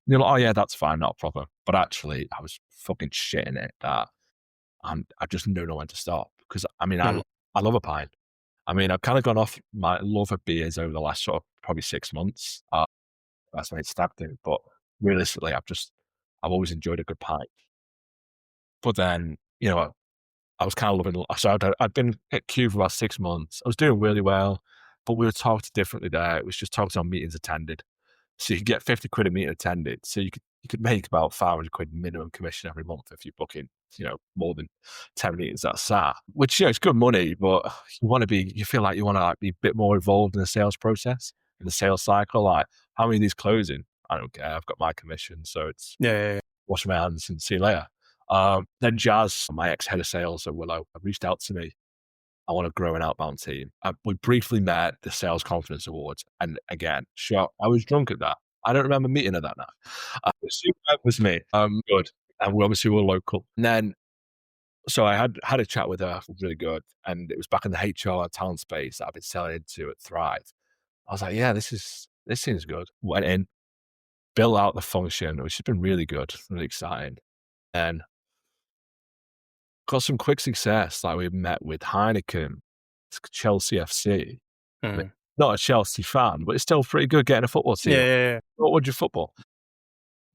you're like, oh yeah, that's fine, not a problem. But actually, I was fucking shitting it that I just don't know when to stop. Because I love a pint. I've kind of gone off my love of beers over the last sort of probably 6 months. That's when it stabbed me. But realistically, I've always enjoyed a good pint. But then, I was kind of loving. So I'd been at Q for about 6 months. I was doing really well, but we were talked differently there. It was just talked on meetings attended. So you could get 50 quid a meeting attended. So you could make about 500 quid minimum commission every month if you're booking, more than 10 meetings that sat, which, it's good money, but you feel like you want to be a bit more involved in the sales process, in the sales cycle. Like, how many of these closing? I don't care. I've got my commission. So it's wash my hands and see you later. Then Jazz, my ex-head of sales at Willo, reached out to me. I want to grow an outbound team. We briefly met at the Sales Confidence Awards. And again, I was drunk at that. I don't remember meeting at that now. It was me. Good. And we obviously were local. And then, so I had a chat with her, really good. And it was back in the HR talent space that I've been selling into at Thrive. I was like, yeah, this seems good. Went in, built out the function, which has been really good, really exciting. And got some quick success. Like, we met with Heineken, Chelsea FC. Not a Chelsea fan, but it's still pretty good getting a football team. Yeah. What would your football?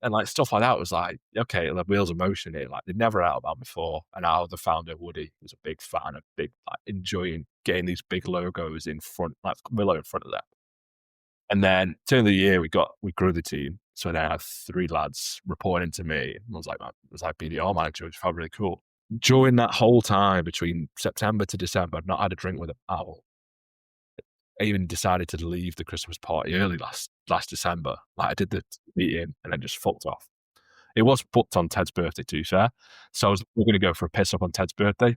And like stuff like that was like, okay, the wheels of motion here. Like, they'd never out about before. And now the founder, Woody, was a big fan of enjoying getting these big logos in front, like Willo in front of them. And then turn of the year, we grew the team. So then I had 3 lads reporting to me. I was like BDR manager, which felt really cool. During that whole time between September to December, I'd not had a drink with a pal. I even decided to leave the Christmas party early last December. Like, I did the meeting and then just fucked off. It was booked on Ted's birthday, to be fair. So we're going to go for a piss up on Ted's birthday.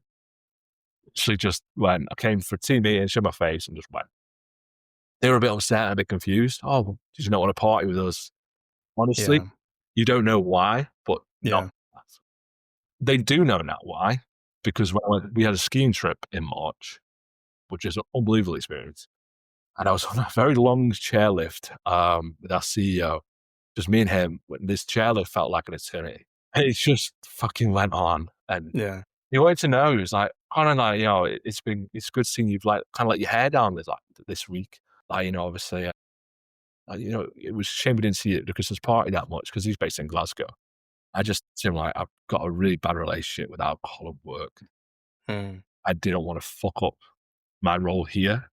She just went, I came for a team meeting, showed my face and just went. They were a bit upset and a bit confused. Oh, did you not want to party with us? Honestly, you don't know why, but they do know now why. Because we had a skiing trip in March, which is an unbelievable experience. And I was on a very long chairlift with our CEO. just me and him. This trailer felt like an eternity. And it just fucking went on. And Yeah. he wanted to know, he was like, kind of like, it's good seeing you've like kind of let your hair down this week. Like, obviously, it was a shame we didn't see it at the Christmas party that much because he's based in Glasgow. I just seem like I've got a really bad relationship with alcohol and work. Mm. I didn't want to fuck up my role here,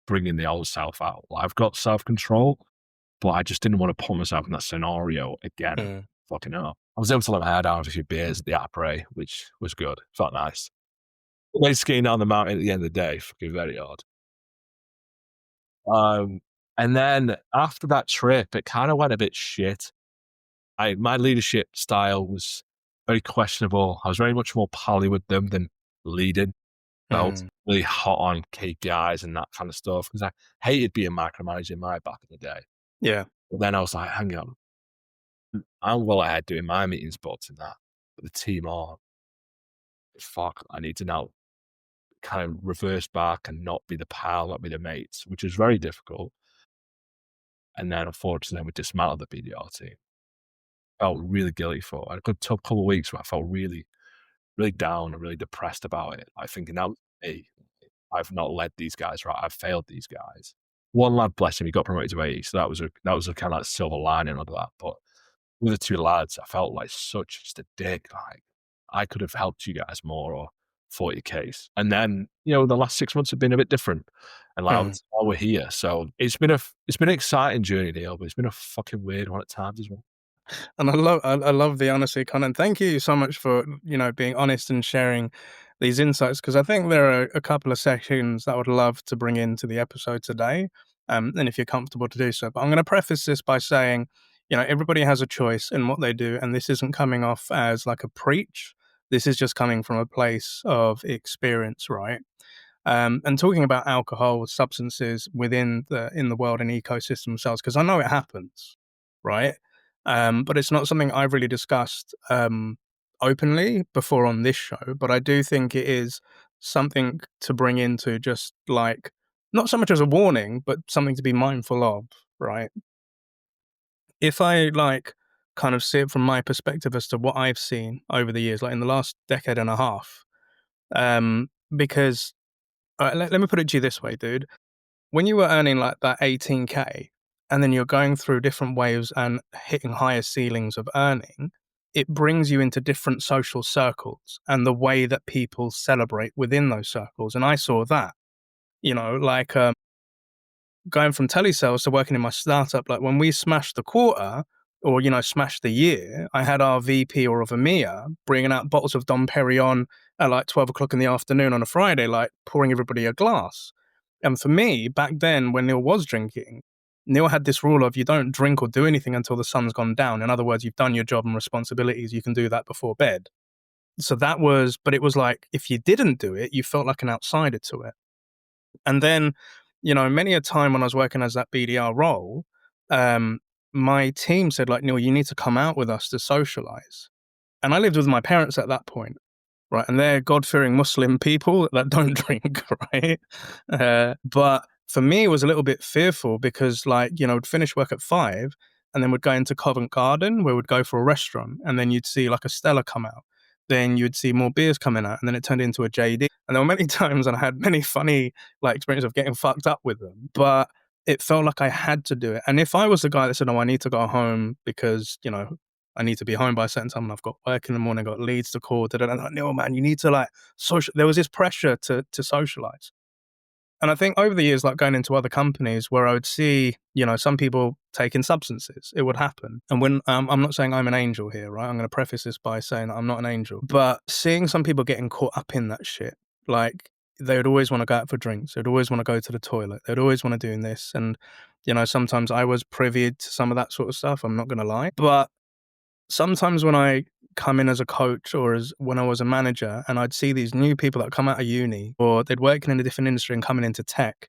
bringing the old self out. Like, I've got self-control, but I just didn't want to put myself in that scenario again. Mm. Fucking hell. I was able to let my hair down with a few beers at the après, which was good. Felt nice. Went skiing down the mountain at the end of the day, fucking very hard. And then after that trip, it kind of went a bit shit. My leadership style was very questionable. I was very much more pally with them than leading. I was Mm. really hot on KPIs and that kind of stuff because I hated being micromanaging my back in the day. Yeah. But then I was like, hang on, I'm well ahead doing my meetings, but in that, but the team are, fuck, I need to now kind of reverse back and not be the pal, not be the mates, which is very difficult. And then unfortunately, we dismantled the BDR team. Felt really guilty for it. I had a good tough couple of weeks where I felt really, really down and really depressed about it. I thinking that was me. I've not led these guys right. I've failed these guys. One lad, bless him, he got promoted to AE, so that was a kind of like silver lining of that. But with the two lads, I felt like such just a dick. Like I could have helped you guys more or fought your case. And then the last 6 months have been a bit different, and like Mm. we're here. So it's been an exciting journey, Neil, but it's been a fucking weird one at times as well. And I love the honesty, Con, and thank you so much for being honest and sharing these insights, because I think there are a couple of sections that I would love to bring into the episode today, and if you're comfortable to do so. But I'm going to preface this by saying, everybody has a choice in what they do, and this isn't coming off as like a preach. This is just coming from a place of experience, right? And talking about alcohol, substances in the world and ecosystem themselves, because I know it happens, right? But it's not something I've really discussed openly before on this show. But I do think it is something to bring into just like not so much as a warning, but something to be mindful of, right? If I like kind of see it from my perspective as to what I've seen over the years, like in the last decade and a half, because let me put it to you this way, dude. When you were earning like that 18K and then you're going through different waves and hitting higher ceilings of earning, it brings you into different social circles and the way that people celebrate within those circles. And I saw that, like going from telesales to working in my startup, like when we smashed the quarter or, smashed the year, I had our VP or of EMEA bringing out bottles of Dom Perignon at like 12 o'clock in the afternoon on a Friday, like pouring everybody a glass. And for me, back then when Neil was drinking, Neil had this rule of you don't drink or do anything until the sun's gone down. In other words, you've done your job and responsibilities. You can do that before bed. So but it was like, if you didn't do it, you felt like an outsider to it. And then, many a time when I was working as that BDR role, my team said, like, Neil, you need to come out with us to socialize. And I lived with my parents at that point, right? And they're God-fearing Muslim people that don't drink, right? But for me, it was a little bit fearful because, like, we'd finish work at 5 and then we'd go into Covent Garden where we'd go for a restaurant and then you'd see like a Stella come out. Then you'd see more beers coming out and then it turned into a JD. And there were many times and I had many funny like experiences of getting fucked up with them, but it felt like I had to do it. And if I was the guy that said, "Oh, I need to go home because, I need to be home by a certain time and I've got work in the morning, I've got leads to call," and I'm like, "No, man, you need to like social." There was this pressure to socialize. And I think over the years, like going into other companies where I would see, some people taking substances, it would happen. And when I'm not saying I'm an angel here, right? I'm going to preface this by saying that I'm not an angel, but seeing some people getting caught up in that shit, like they would always want to go out for drinks. They'd always want to go to the toilet. They'd always want to do this. And, sometimes I was privy to some of that sort of stuff. I'm not going to lie. But sometimes when I come in as a coach or as when I was a manager and I'd see these new people that come out of uni or they'd working in a different industry and coming into tech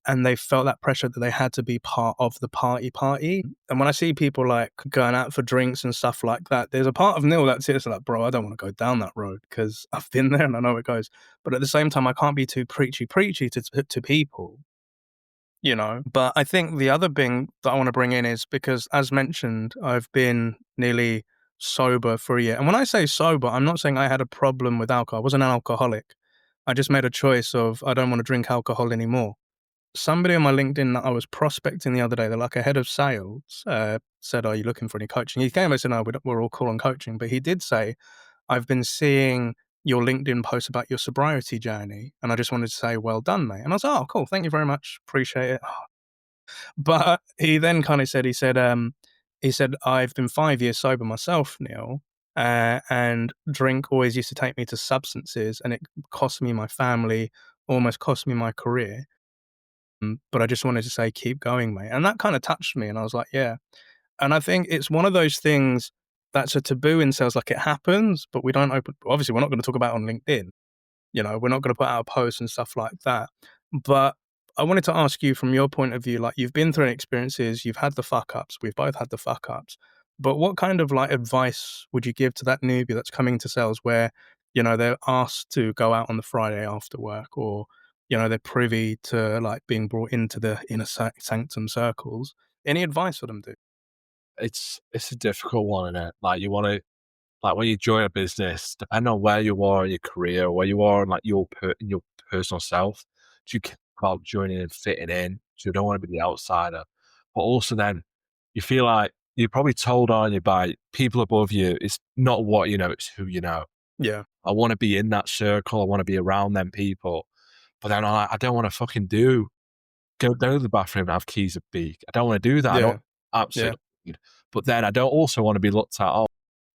and they felt that pressure that they had to be part of the party. And when I see people like going out for drinks and stuff like that, there's a part of Neil that's it's like, bro, I don't want to go down that road because I've been there and I know it goes. But at the same time, I can't be too preachy to people. But I think the other thing that I want to bring in is because, as mentioned, I've been nearly sober for a year. And when I say sober, I'm not saying I had a problem with alcohol. I wasn't an alcoholic. I just made a choice of I don't want to drink alcohol anymore. Somebody on my LinkedIn that I was prospecting the other day, they're like a head of sales, said, "Are you looking for any coaching?" He came and said, "No, we're all cool on coaching." But he did say, "I've been seeing your LinkedIn post about your sobriety journey, and I just wanted to say, well done, mate." And I was like, "Oh, cool. Thank you very much. Appreciate it." But he then kind of said, he said, "I've been 5 years sober myself, Neil, and drink always used to take me to substances, and it cost me my family, almost cost me my career. But I just wanted to say, keep going, mate." And that kind of touched me, and I was like, "Yeah." And I think it's one of those things that's a taboo in sales. Like, it happens, but we don't open. Obviously, we're not going to talk about it on LinkedIn. We're not going to put out posts and stuff like that. But I wanted to ask you from your point of view, like, you've been through experiences, you've had the fuck ups, we've both had the fuck ups. But what kind of like advice would you give to that newbie that's coming to sales where, they're asked to go out on the Friday after work, or, they're privy to like being brought into the inner sanctum circles? Any advice for them, dude? It's a difficult one, isn't it? Like you want to, like when you join a business, depending on where you are in your career, where you are in like in your personal self, do you care about joining and fitting in? So you don't want to be the outsider, but also then you feel like you're probably told, aren't you, by people above you, it's not what you know, it's who you know. Yeah, I want to be in that circle. I want to be around them people, but then I don't want to fucking go down to the bathroom and have keys at beak. I don't want to do that. I yeah, don't yeah. absolutely. But then I don't also want to be looked at. Oh,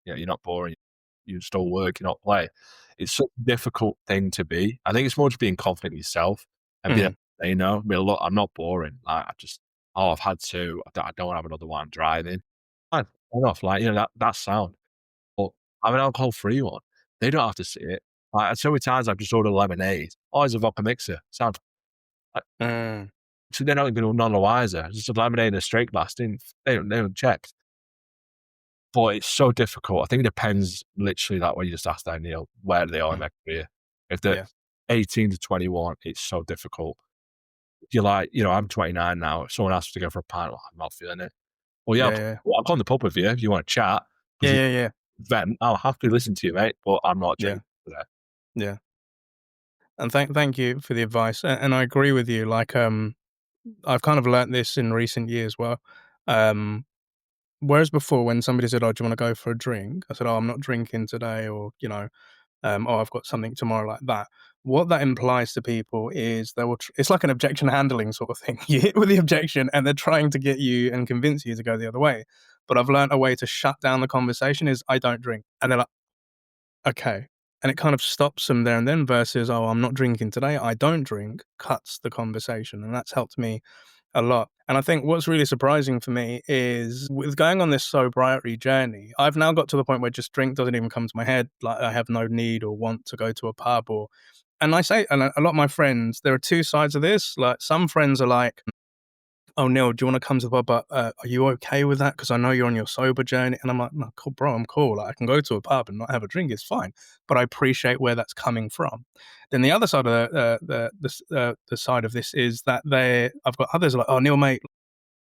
you're not boring. You still work, you're not play. It's such a difficult thing to be. I think it's more just being confident in yourself and being able Mm, to say no. I mean, look, I'm not boring. Like, I've had two. I don't want to have another one driving. Fine, fair enough. Like, that's sound. But have an alcohol-free one. They don't have to see it. Like, so many times I've just ordered lemonade. Oh, it's a vodka mixer. Sound. Like, mm, so they're not even none the wiser. It's just a lemonade in a straight glass. They don't check. But it's so difficult. I think it depends literally like what you just asked there, Neil, where they are in their career. If they're yeah, 18 to 21, it's so difficult. You're like, I'm 29 now. If someone asks to go for a pint, oh, I'm not feeling it. Well, yeah, yeah, yeah, I'll come on the pub with you if you want to chat. But yeah, if you yeah, yeah, vent, I'll happily listen to you, mate, but I'm not yeah, drinking today. yeah. And thank you for the advice. And I agree with you. Like, I've kind of learnt this in recent years. Well, um, whereas before, when somebody said, "Oh, do you want to go for a drink?" I said, "Oh, I'm not drinking today," or "Oh, I've got something tomorrow," like that. What that implies to people is they will. It's like an objection handling sort of thing. You hit with the objection, and they're trying to get you and convince you to go the other way. But I've learnt a way to shut down the conversation is I don't drink, and they're like, "Okay." And it kind of stops them there and then versus, "Oh, I'm not drinking today. I don't drink," cuts the conversation. And that's helped me a lot. And I think what's really surprising for me is with going on this sobriety journey, I've now got to the point where just drink doesn't even come to my head. Like, I have no need or want to go to a pub and I say, and a lot of my friends, there are two sides of this. Like, some friends are like, "Oh, Neil, do you want to come to the pub? But are you okay with that? Because I know you're on your sober journey." And I'm like, "No, cool, bro, I'm cool. Like, I can go to a pub and not have a drink. It's fine." But I appreciate where that's coming from. Then the other side of the side of this is that I've got others like, "Oh, Neil, mate,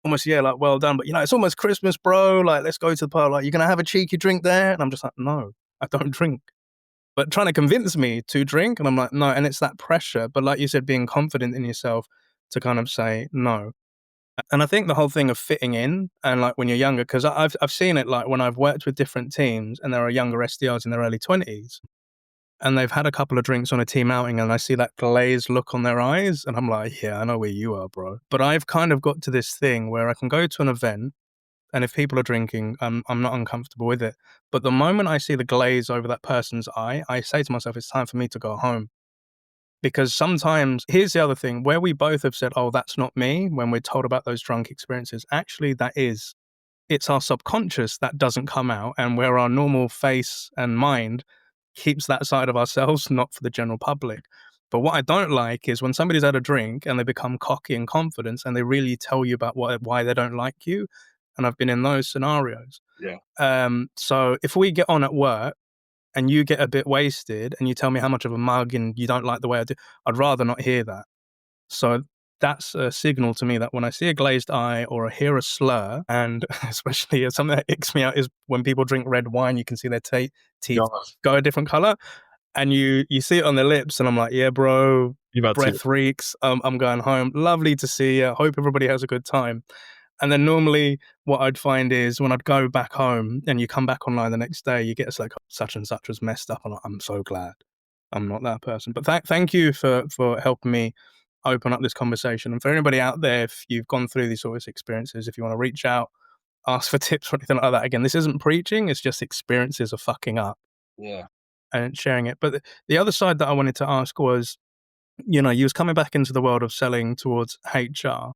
almost, yeah, like, well done. But, it's almost Christmas, bro. Like, let's go to the pub. Like, you're going to have a cheeky drink there?" And I'm just like, "No, I don't drink." But trying to convince me to drink. And I'm like, "No." And it's that pressure. But like you said, being confident in yourself to kind of say no. And I think the whole thing of fitting in and like when you're younger, because I've seen it like when I've worked with different teams and there are younger SDRs in their early 20s and they've had a couple of drinks on a team outing and I see that glazed look on their eyes and I'm like, "Yeah, I know where you are, bro." But I've kind of got to this thing where I can go to an event and if people are drinking, I'm not uncomfortable with it. But the moment I see the glaze over that person's eye, I say to myself, it's time for me to go home. Because sometimes, here's the other thing, where we both have said, "Oh, that's not me," when we're told about those drunk experiences, actually that is. It's our subconscious that doesn't come out, and where our normal face and mind keeps that side of ourselves, not for the general public. But what I don't like is when somebody's had a drink and they become cocky and confident and they really tell you about why they don't like you. And I've been in those scenarios. Yeah. So if we get on at work and you get a bit wasted and you tell me how much of a mug and you don't like the way I do, I'd rather not hear that. So that's a signal to me that when I see a glazed eye or I hear a slur, and especially something that icks me out is when people drink red wine, you can see their teeth God, go a different color, and you see it on their lips, and I'm like, yeah, bro, you've had to. breath reeks. I'm going home. Lovely to see you. Hope everybody has a good time. And then normally what I'd find is when I'd go back home and you come back online the next day, you get it's like such and such was messed up. I'm so glad I'm not that person. But thank you for helping me open up this conversation. And for anybody out there, if you've gone through these sort of experiences, if you want to reach out, ask for tips or anything like that. Again, this isn't preaching. It's just experiences of fucking up. Yeah. And sharing it. But the other side that I wanted to ask was, you was coming back into the world of selling towards HR,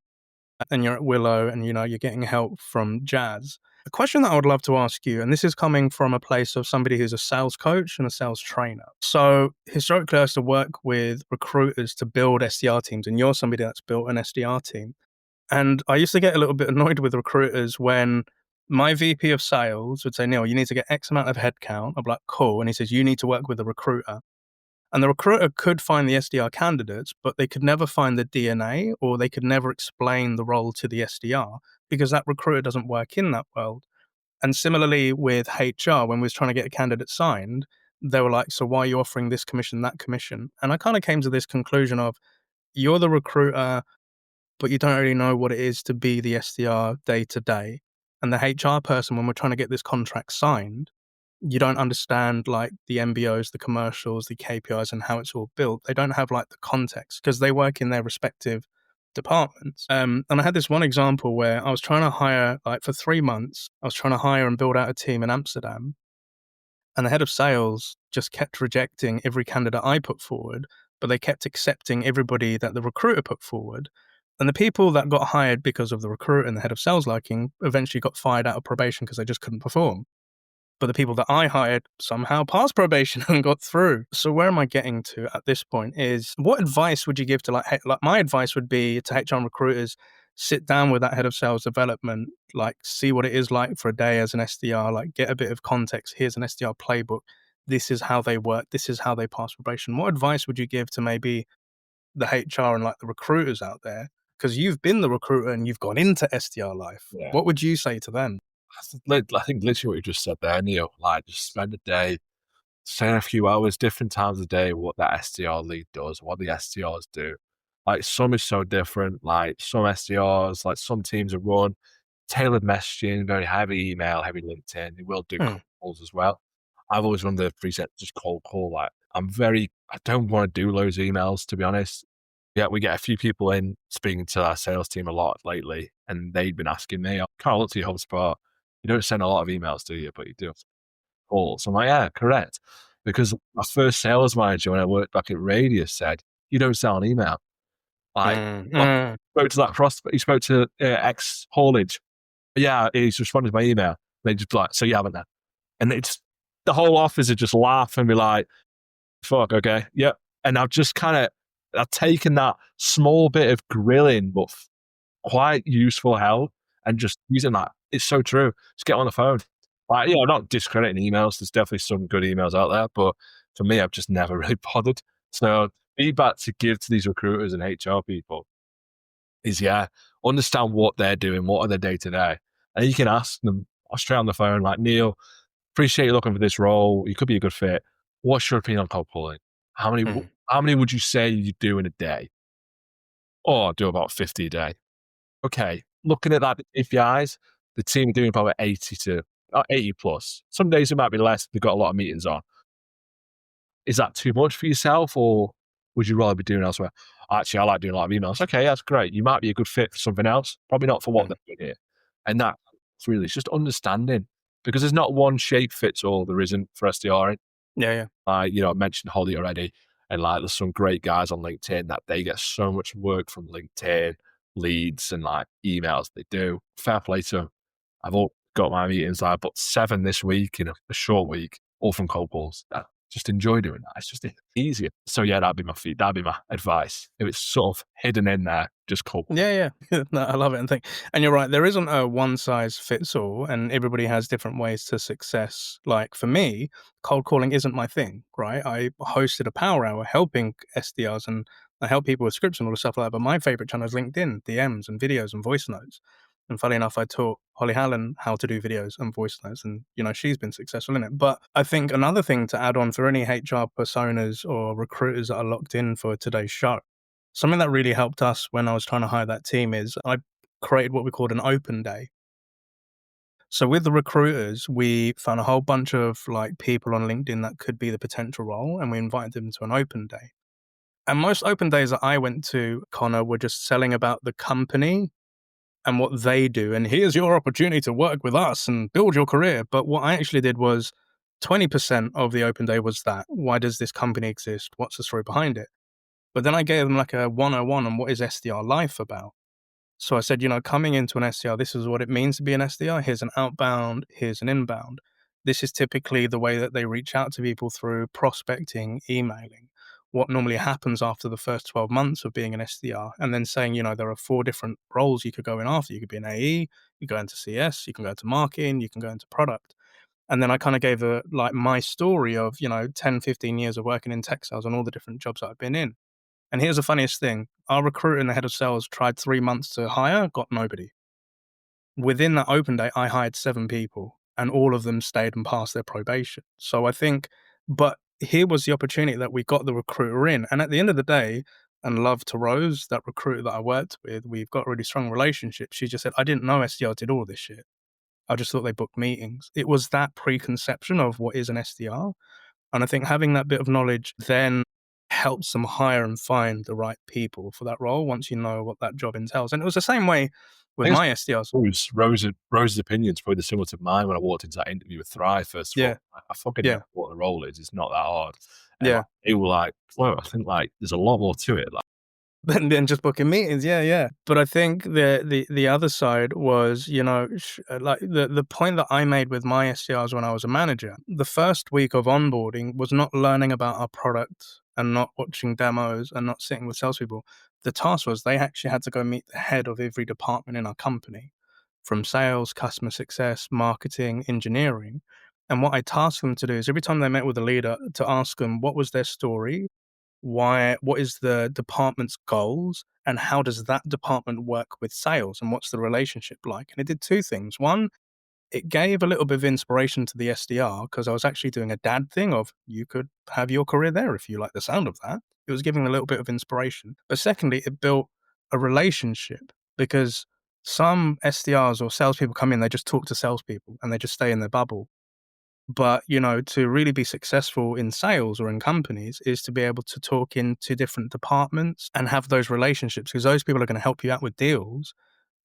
and you're at Willo, and you're getting help from Jazz. A question that I would love to ask you, and this is coming from a place of somebody who's a sales coach and a sales trainer. So historically, I used to work with recruiters to build SDR teams, and you're somebody that's built an SDR team. And I used to get a little bit annoyed with recruiters when my VP of sales would say, Neil, you need to get X amount of headcount. I'm like, cool. And he says, you need to work with a recruiter. And the recruiter could find the SDR candidates, but they could never find the DNA, or they could never explain the role to the SDR because that recruiter doesn't work in that world. And similarly with HR, when we was trying to get a candidate signed, they were like, so why are you offering this commission, that commission? And I kind of came to this conclusion of, you're the recruiter, but you don't really know what it is to be the SDR day to day. And the HR person, when we're trying to get this contract signed, you don't understand like the MBOs, the commercials, the KPIs, and how it's all built. They don't have like the context because they work in their respective departments. And I had this one example where I was trying to hire, like for 3 months, I was trying to hire and build out a team in Amsterdam. And the head of sales just kept rejecting every candidate I put forward, but they kept accepting everybody that the recruiter put forward. And the people that got hired because of the recruiter and the head of sales liking eventually got fired out of probation because they just couldn't perform. But the people that I hired somehow passed probation and got through. So where am I getting to at this point is, what advice would you give to like my advice would be to HR recruiters, sit down with that head of sales development, like see what it is like for a day as an SDR, like get a bit of context. Here's an SDR playbook. This is how they work. This is how they pass probation. What advice would you give to maybe the HR and like the recruiters out there? Because you've been the recruiter and you've gone into SDR life. Yeah. What would you say to them? I think literally what you just said there, Neil, like just spend a day, spend a few hours, different times of the day, what that SDR lead does, what the SDRs do. Like some is so different, like some SDRs, like some teams are run tailored messaging, very heavy email, heavy LinkedIn. They will do calls as well. I've always run the preset, just cold call. Like I don't want to do loads of emails, to be honest. Yeah, we get a few people in speaking to our sales team a lot lately, and they've been asking me, Carl, look to your HubSpot. You don't send a lot of emails, do you? But you do calls. I'm like, yeah, correct. Because my first sales manager when I worked back at Radius said, you don't sell an email. Like, spoke to that prospect, he spoke to ex haulage. Yeah, he's responded to my email. They just like, so you haven't then. And it's the whole office would just laugh and be like, fuck, okay, yep. And I've taken that small bit of grilling, but quite useful help and just using that. It's so true. Just get on the phone. Like, I'm not discrediting emails. There's definitely some good emails out there, but for me, I've just never really bothered. So feedback to give to these recruiters and HR people is, understand what they're doing, what are their day to day. And you can ask them straight on the phone, like, Neil, appreciate you looking for this role. You could be a good fit. What's your opinion on cold calling? How many would you say you do in a day? Oh, I do about 50 a day. Okay. Looking at that KPIs, the team are doing probably 80 plus. Some days it might be less. They've got a lot of meetings on. Is that too much for yourself, or would you rather be doing elsewhere? Actually, I like doing a lot of emails. Okay, that's great. You might be a good fit for something else. Probably not for what they're doing here. And that's really, it's just understanding, because there's not one shape fits all. There isn't for SDRing. Yeah. I mentioned Holly already, and like there's some great guys on LinkedIn that they get so much work from LinkedIn leads and like emails they do. Fair play to them. I've all got my meetings. I booked 7 this week in a short week, all from cold calls. I just enjoy doing that. It's just easier. So yeah, that'd be my advice. If it's sort of hidden in there, just cold. Yeah. No, I love it. And you're right, there isn't a one size fits all, and everybody has different ways to success. Like for me, cold calling isn't my thing, right? I hosted a power hour helping SDRs, and I help people with scripts and all the stuff like that. But my favorite channel is LinkedIn, DMs and videos and voice notes. And funny enough, I taught Holly Hallen how to do videos and voice notes, and she's been successful in it. But I think another thing to add on for any HR personas or recruiters that are locked in for today's show, something that really helped us when I was trying to hire that team is I created what we called an open day. So with the recruiters, we found a whole bunch of people on LinkedIn that could be the potential role, and we invited them to an open day. And most open days that I went to, Connor, were just selling about the company and what they do. And here's your opportunity to work with us and build your career. But what I actually did was 20% of the open day was that. Why does this company exist? What's the story behind it? But then I gave them like a 101 on what is SDR life about. So I said, coming into an SDR, this is what it means to be an SDR. Here's an outbound, here's an inbound. This is typically the way that they reach out to people through prospecting, emailing. What normally happens after the first 12 months of being an SDR, and then saying, there are 4 different roles you could go in after. You could be an AE, you go into CS, you can go into marketing, you can go into product. And then I kind of gave my story of, 10, 15 years of working in tech sales and all the different jobs that I've been in. And here's the funniest thing. Our recruiter and the head of sales tried 3 months to hire, got nobody. Within that open day, I hired 7 people and all of them stayed and passed their probation. So I think, but here was the opportunity that we got the recruiter in. And at the end of the day, and love to Rose, that recruiter that I worked with, we've got a really strong relationship. She just said, I didn't know SDR did all this shit. I just thought they booked meetings. It was that preconception of what is an SDR. And I think having that bit of knowledge then helps them hire and find the right people for that role once you know what that job entails. And it was the same way with my SDRs. Rose's opinion is probably similar to mine when I walked into that interview with Thrive. First of all, I fucking know what the role is. It's not that hard. And they were like, well, I think there's a lot more to it. Than just booking meetings, But I think the other side was, the point that I made with my SDRs when I was a manager, the first week of onboarding was not learning about our product and not watching demos and not sitting with salespeople. The task was they actually had to go meet the head of every department in our company, from sales, customer success, marketing, engineering. And what I tasked them to do is every time they met with a leader, to ask them what was their story, what is the department's goals, and how does that department work with sales, and what's the relationship like? And it did 2 things. One, it gave a little bit of inspiration to the SDR because I was actually doing a dad thing of you could have your career there if you like the sound of that. It was giving a little bit of inspiration. But secondly, it built a relationship because some SDRs or salespeople come in, they just talk to salespeople and they just stay in their bubble. But, to really be successful in sales or in companies is to be able to talk into different departments and have those relationships because those people are going to help you out with deals.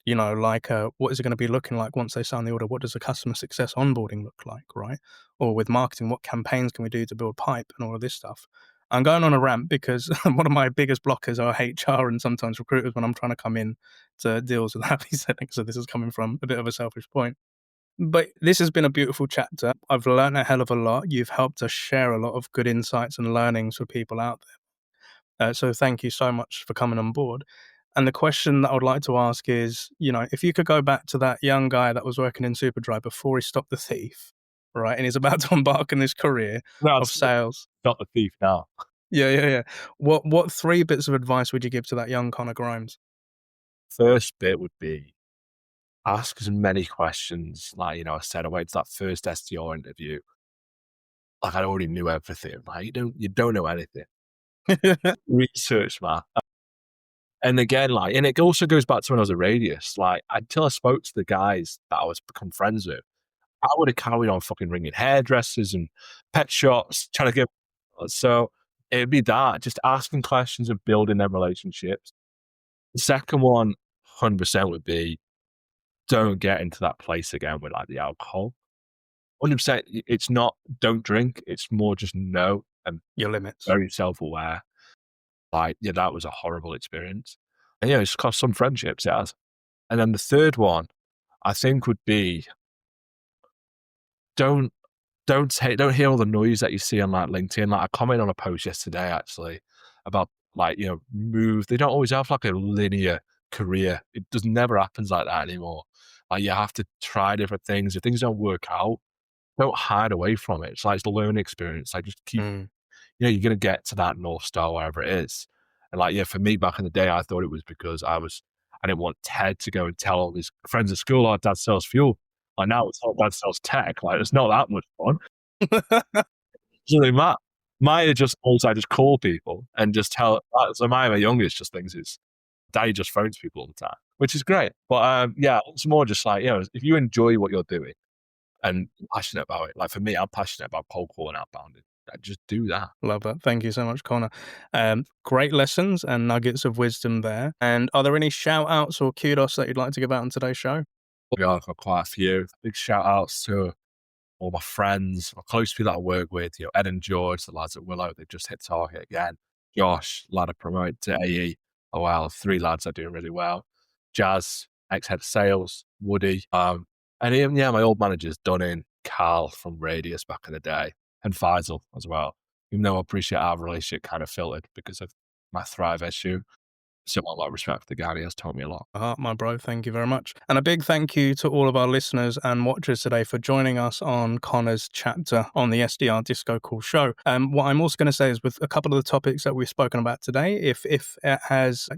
What is it going to be looking like once they sign the order? What does the customer success onboarding look like, right? Or with marketing, what campaigns can we do to build pipe and all of this stuff? I'm going on a rant because one of my biggest blockers are HR and sometimes recruiters when I'm trying to come in to deals with happy settings. So this is coming from a bit of a selfish point. But this has been a beautiful chapter. I've learned a hell of a lot. You've helped us share a lot of good insights and learnings for people out there. So thank you so much for coming on board. And the question that I would like to ask is, if you could go back to that young guy that was working in Superdry before he stopped the thief, right? And he's about to embark on this career of sales. Not the thief now. Yeah. What 3 bits of advice would you give to that young Connor Grimes? First bit would be ask as many questions. I said, I went to that first SDR interview. I already knew everything. You don't know anything. Research, man. And again, and it also goes back to when I was a Radius. Until I spoke to the guys that I was become friends with, I would have carried on fucking ringing hairdressers and pet shops, trying to get. So it'd be that, just asking questions and building them relationships. The second one, 100% would be, don't get into that place again with the alcohol. 100%, it's not don't drink, it's more just know and your limits. Very self-aware. That was a horrible experience. And it's cost some friendships, it has. And then the third one, I think would be don't hear all the noise that you see on LinkedIn. I commented on a post yesterday actually about move. They don't always have a linear career. It never happens like that anymore. You have to try different things. If things don't work out, don't hide away from it. It's a learning experience. Just keep, you're going to get to that North Star, wherever it is. And like, yeah, for me back in the day, I thought it was because I didn't want Ted to go and tell all his friends at school, "Oh, dad sells fuel." Like now it's, "Oh, dad sells tech." Like it's not that much fun. So Maya just also, I just call people and just tell. So Maya, my youngest, just thinks it's daddy just phones people all the time, which is great. But yeah, it's more just like, if you enjoy what you're doing and you're passionate about it. Like for me, I'm passionate about cold calling outbounding. Just do that. Love that. Thank you so much, Connor. Great lessons and nuggets of wisdom there. And are there any shout outs or kudos that you'd like to give out on today's show? Yeah, I've got quite a few. Big shout outs to all my friends, my close people that I work with, Ed and George, the lads at Willo, they've just hit target again. Josh, lad I promoted to AE. Oh, well, 3 lads are doing really well. Jazz, ex-head of sales, Woody. And even, my old managers, Dunning, Carl from Radius back in the day, and Faisal as well. Even though I appreciate our relationship kind of filtered because of my Thrive issue. Still got a lot of respect for the guy. He has taught me a lot. My bro, thank you very much. And a big thank you to all of our listeners and watchers today for joining us on Connor's chapter on the SDR DiscoCall Show. What I'm also going to say is with a couple of the topics that we've spoken about today, if it has,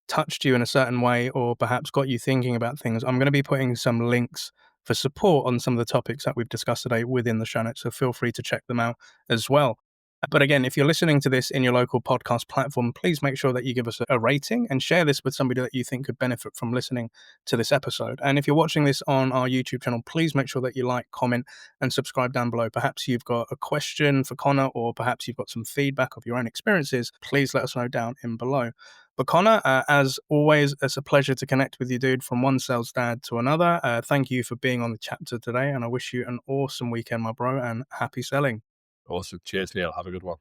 touched you in a certain way or perhaps got you thinking about things, I'm going to be putting some links for support on some of the topics that we've discussed today within the show notes. So feel free to check them out as well. But again, if you're listening to this in your local podcast platform, please make sure that you give us a rating and share this with somebody that you think could benefit from listening to this episode. And if you're watching this on our YouTube channel, please make sure that you like, comment, and subscribe down below. Perhaps you've got a question for Connor, or perhaps you've got some feedback of your own experiences. Please let us know down in below. But Connor, as always, it's a pleasure to connect with you, dude, from one sales dad to another. Thank you for being on the chapter today, and I wish you an awesome weekend, my bro, and happy selling. Awesome. Cheers, Neil. Have a good one.